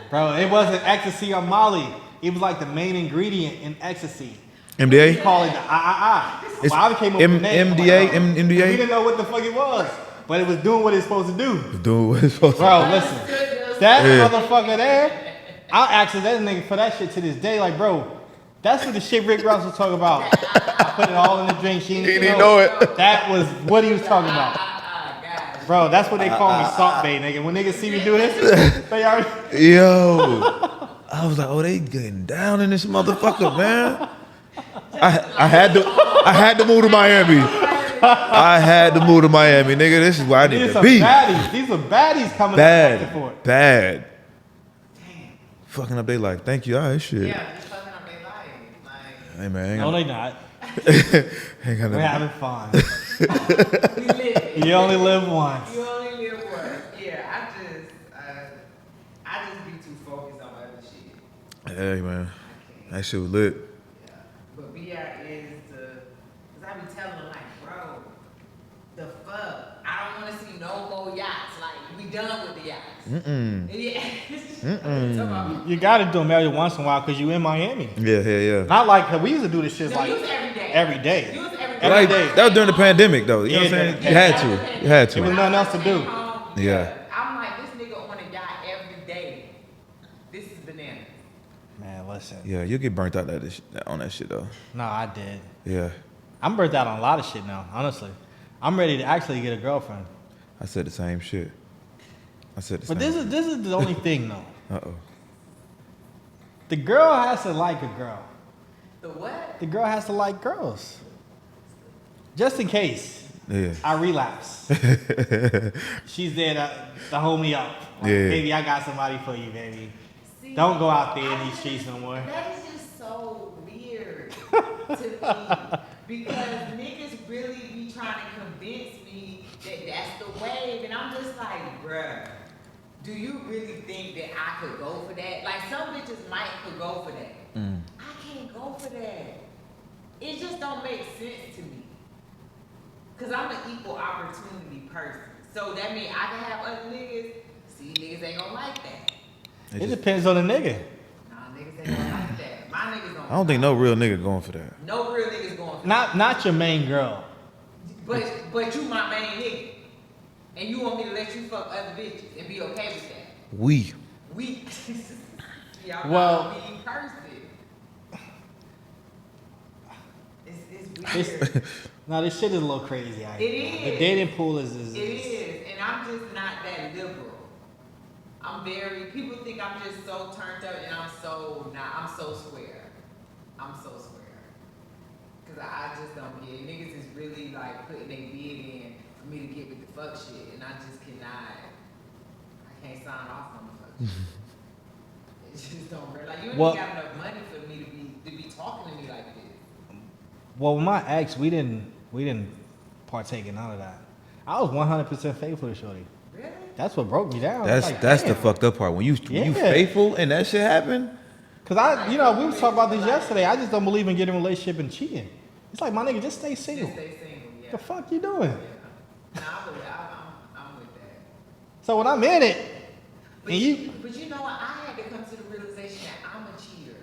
Bro, it wasn't ecstasy or Molly. It was like the main ingredient in ecstasy. MDA? We call it the I. It's well, I came up with the name. MDA? Like, MDA? We didn't know what the fuck it was, but it was doing what it's supposed to do. Doing what it's supposed to do. Bro, listen. That motherfucker there, I'll ask that nigga for that shit to this day. Like, bro, that's what the shit Rick Ross was talking about. I put it all in the drink. He didn't know it. That was what he was talking about. Bro, that's what they call me, Salt Bay, nigga. When niggas see me do this, they already... Yo. I was like, oh, they getting down in this motherfucker, man. I had to move to Miami. I had to move to Miami, nigga. This is where I need to be. Baddies. These are baddies coming back and forth. Bad. Damn. Fucking up their life. Thank you. All right, shit. Yeah, just fucking up their life. Like, hey, man. No, they not. We're having fun. we live. You only live once. You only live once. Yeah, I just be too focused on other shit. Hey, man. That shit was lit. Yeah. But B.I. is because I be telling them, like, bro, the fuck? I don't want to see no more yachts. Like, we done with the yachts. Yeah. You got to do them every once in a while because you in Miami. Yeah. Not like, we used to do this shit No, like you was every day. every day. You was every day. Every day. That was during the pandemic, though. You know what I'm saying? You had to. There was nothing else to do. Yeah. I'm like, this nigga on a yacht every day. This is bananas. Man, listen. Yeah, you'll get burnt out on that shit, though. No, I did. Yeah. I'm burnt out on a lot of shit now, honestly. I'm ready to actually get a girlfriend. I said the same shit. But this is the only thing, though. Uh-oh. The girl has to like a girl. The what? The girl has to like girls. Just in case I relapse. She's there to hold me up. Like, baby, I got somebody for you, baby. See, don't go out there in these streets no more. That is just so weird to me. Because niggas really be trying to convince me that that's the wave. And I'm just like, bruh, do you really think that I could go for that? Like, some bitches could go for that. I can't go for that. It just don't make sense to me. Because I'm an equal opportunity person. So that means I can have other niggas. See, niggas ain't gonna like that. It depends on the nigga. Nah, niggas ain't gonna like that. My niggas don't. I don't think no real nigga going for that. No real niggas going for that. Not your main girl. But you my main nigga. And you want me to let you fuck other bitches and be okay with that. We. Y'all Well- not being person. It's This, weird. no, this shit is a little crazy out It here. is. The dating pool is It is, and I'm just not that liberal. People think I'm just so turned up, and I'm so square. I'm so square. Cause I just don't get it. Niggas is really like putting their bid in for me to get with the fuck shit, and I just cannot. I can't sign off on the fuck shit. It just don't work. Like you ain't Well- got enough money for me to be talking to me like this. Well, with my ex, we didn't partake in none of that. I was 100% faithful to Shorty. Really? That's what broke me down. That's Like, that's the damn. fucked up part. When you Yeah. faithful and that shit happen. Cause we was talking about this yesterday. I just don't believe in getting in a relationship and cheating. It's like, my nigga, just stay single. Just stay single. Yeah. The fuck you doing? Yeah. Nah, I'm with that. So when I'm in it, But and but you know what? I had to come to the realization that I'm a cheater.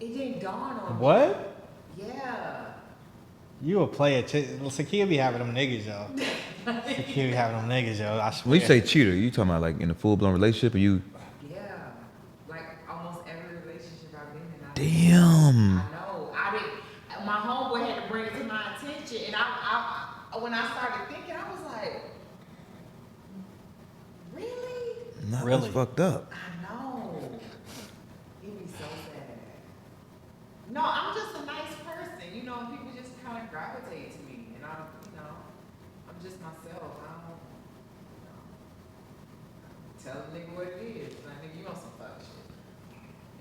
It didn't dawn on me. what? Yeah. You a player. Sakia be having them niggas, yo. Sakia be having them niggas, yo. I swear. When you say cheater, you talking about like in a full blown relationship and you. Yeah. Like almost every relationship I've been in. Damn. I know. My homeboy had to bring it to my attention, and I when I started thinking, I was like, really? Nah, Really? That's fucked up. I know. It'd be so sad. No, I'm just a nice person, you know, and people just kind of gravitate to me, and I'm just myself. I don't, tell the nigga what it is. Like, nigga, you on some fuck shit.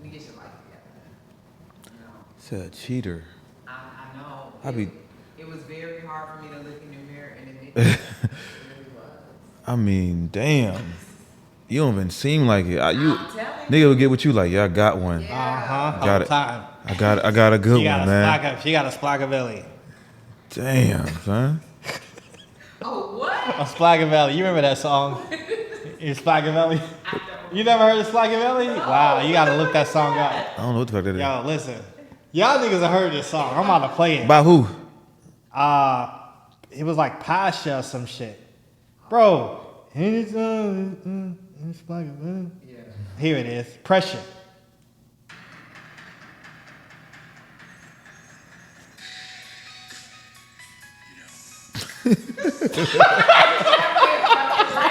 And you get your life together. You know, It's a cheater. I know. It was very hard for me to look in the mirror and admit that. It really was. I mean, damn. You don't even seem like it. I'm telling Nigga will get with you like, yeah, I got one. Yeah. Uh-huh. Got All the it. time. I got a good She got one, a man. She got a Splagavelli. Damn, son. Oh, what? A Splagavelli. You remember that song? It's Splagavelli. You never heard of Splagavelli? Wow, you gotta look that song up. I don't know what the fuck that is. Yo, listen. Y'all niggas have heard this song. I'm about to play it. By who? It was like Pasha or some shit. Bro. Anytime it's Splagavelli. Yeah. Here it is. Pressure.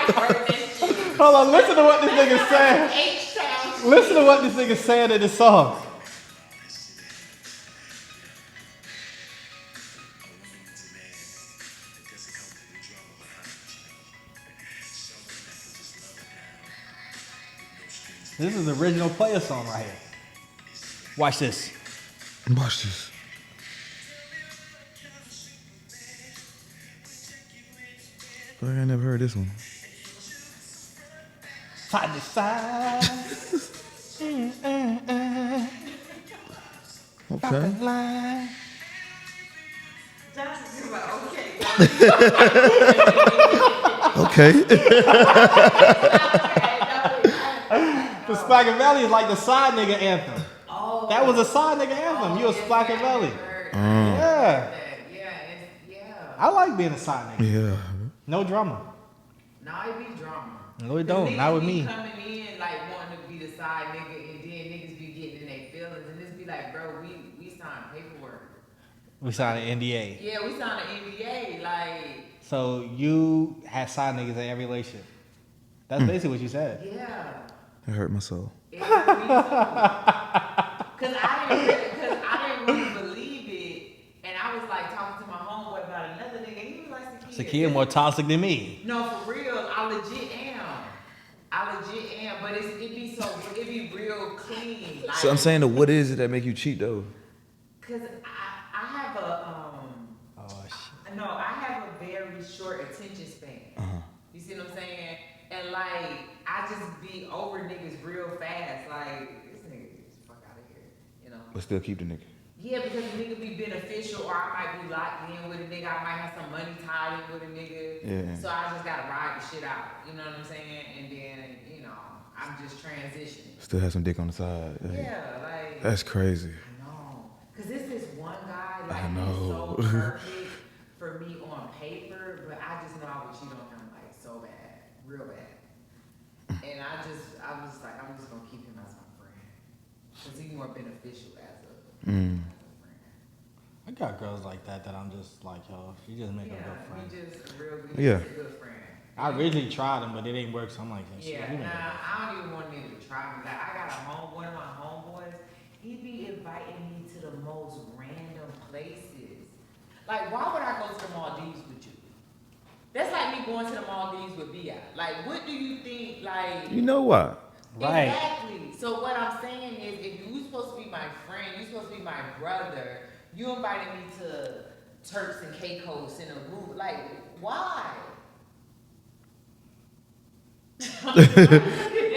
Hold on, listen to what this nigga's saying. H-Town. Listen to what this nigga's saying in the song. This is the original player song right here. Watch this. Watch this. I ain't never heard this one. Side to side. Okay. Line. Johnson's like, okay. Okay. The Splagavelli is like the side nigga anthem. Oh. That was a side nigga anthem. You a Splagavelli. Yeah. Yeah. I like being a side nigga. Yeah. No drama. Now it be drama. No, it don't. Niggas Not with be me. coming in like wanting to be the side nigga, and then niggas be getting in their feelings, and this be like, bro, we signed paperwork. We signed an NDA. Yeah, we signed an NDA. Like, So you had side niggas in every relationship. That's basically what you said. yeah. That hurt my soul. It hurt me too. Cause I didn't really believe it, and I was like talking to my homeboy about another nigga. He was like, Sakia more toxic than me. No, for real, I legit am, but it be real clean. Like, So I'm saying, what is it that make you cheat though? cause I have a Oh shit. no, I have a very short attention span. You see what I'm saying? And like, I just be over niggas real fast. Like, this nigga, get the fuck out of here, you know? But still keep the nigga. Yeah, because a nigga be beneficial, or I might be locked in with a nigga. I might have some money tied in with a nigga. Yeah. So I just gotta ride the shit out. You know what I'm saying? And then, I'm just transitioning. Still have some dick on the side. Yeah, like. That's crazy. I know. Cause this is one guy, I like, know. he's so perfect for me on paper, but I just know I would cheat on him, like, so bad. Real bad. And I was like, I'm just gonna keep him as my friend. Cause he's more beneficial as a friend. I got girls like that I'm just like, yo, you just make a good friend. He just real good. Yeah. He's a good friend. I originally tried him, but it ain't work, so I'm like, shit, Yeah, you make nah, it. I don't even want a nigga to try me. Like, I got one of my homeboys, he be inviting me to the most random places. Like, why would I go to the Maldives with you? That's like me going to the Maldives with B.I. Like, what do you think, like... You know what? Right. Exactly. So what I'm saying is, if you supposed to be my friend, you supposed to be my brother, you invited me to Turks and Caicos in a room. Like, why?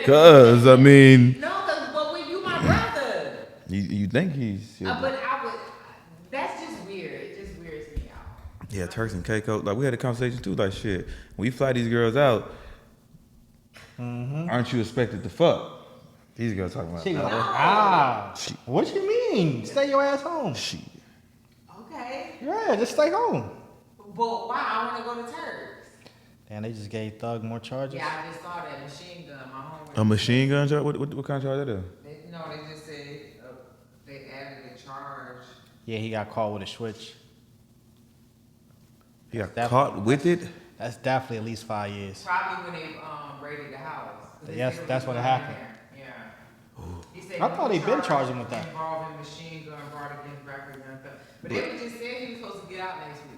Cause I mean, No, but when you my brother. you think he's But I would. That's just weird. It just weirds me out. yeah, Turks and Caicos. Like we had a conversation too. Like shit, when you fly these girls out, aren't you expected to fuck? These girls talking about. She was no. like, what you mean? Stay your ass home. Shit. Okay. Yeah, just stay home. But why? I want to go to Turks. And they just gave Thug more charges. Yeah, I just saw that machine gun. My homie. A machine gun charge? What kind of charge that is? They just said they added a charge. Yeah, he got caught with a switch. He got That- caught with it. That's definitely at least 5 years. Probably when they raided the house. 'Cause they Yes, said it that's was what going in happened. there. Yeah. He said I thought he he'd been charging with that. Involving machine gun brought against records and stuff. But they just said he was supposed to get out next week.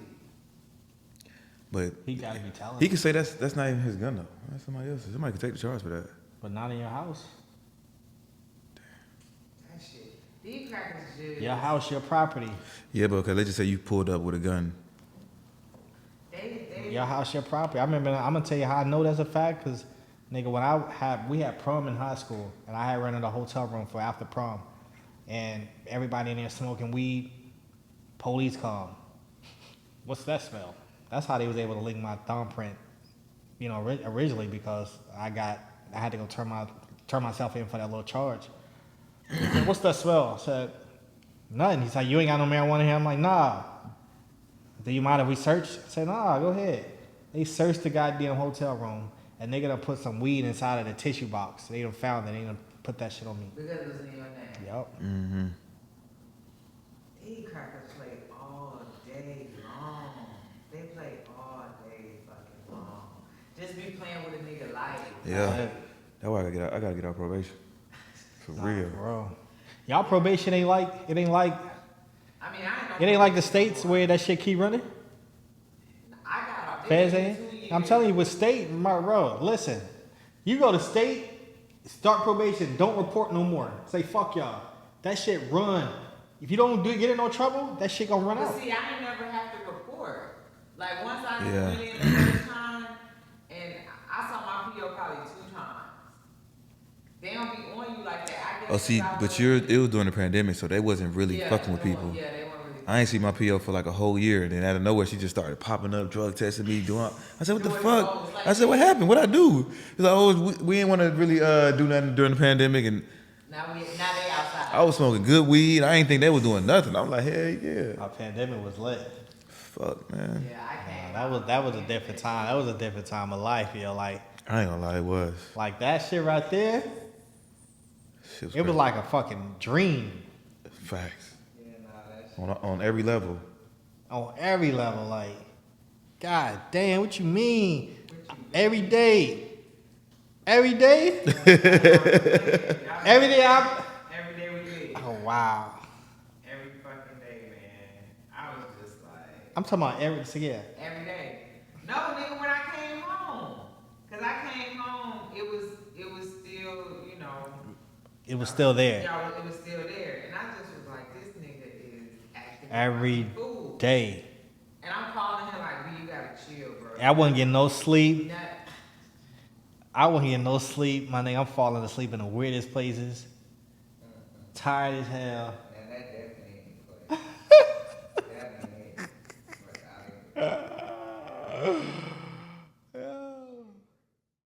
But He got to be talented. he could say that's not even his gun though. That's somebody else's. Somebody could take the charge for that. But not in your house. That shit. These crackers just. Your house, your property. Yeah, but okay, let's just say you pulled up with a gun. They Your house, your property. I remember, I'm going to tell you how I know that's a fact, because, nigga, when we had prom in high school, and I had rented a hotel room for after prom, and everybody in there smoking weed, police come. What's that smell? That's how they was able to link my thumbprint, originally, because I had to go turn myself in for that little charge. He said, what's that smell? I said, nothing. He said, you ain't got no marijuana here? I'm like, nah. Do you mind if we search? I said, nah, go ahead. They searched the goddamn hotel room, and they gonna put some weed inside of the tissue box. They done found it. They done put that shit on me. because it was in your name. Yep. Mm-hmm. These crackers play all day long. They play all day fucking long. Just be playing with a nigga life. Yeah. Like, That's why I gotta get out probation. For real. Bro. Y'all probation ain't like, I mean, I ain't it ain't like the states where that shit keep running? I got off. Feds They ain't? did 2 years. I'm telling you, with state, my bro, listen. You go to state, start probation, don't report no more. Say fuck y'all. That shit run. If you don't get in no trouble, that shit gonna run But out. see, I ain't never have to report. Like once I Yeah. went in the first time, and I saw my PO probably 2 times. They don't be on you like that. I guess Oh, see, I but was- it was during the pandemic, so they wasn't really Yeah, fucking with they weren't- people. Yeah, they weren't really. I ain't see my PO for like a whole year, and then out of nowhere, she just started popping up, drug testing me, doing. I said, "What the Doing fuck?" those, like- I said, "What happened? What I do?" He's like, "Oh, we didn't want to really do nothing during the pandemic, and Now they outside. I was smoking good weed. I didn't think they was doing nothing. I'm like, hell yeah, Our pandemic was lit. fuck, man. Yeah, I can't. That was a different time. That was a different time of life, yo. Like I ain't gonna lie, it was. that shit right there, Shit it was like a fucking dream facts Yeah, nah, that's. on every level. on every level. Like, god damn, what you mean? Every day. Every day? Every day I. Every day we live. Oh, wow. Every fucking day, man. I was just like. I'm talking about every Every day. No, nigga, when I came home. Cause I came home, it was still, it was still there. y'all, it was still there. And I just was like, this nigga is acting Every like a fool. day. And I'm calling him like, B, you gotta chill, bro. I wasn't getting no sleep. Not- I wasn't getting no sleep. My nigga, I'm falling asleep in the weirdest places. Tired as hell. Man, that definitely ain't play. Nah.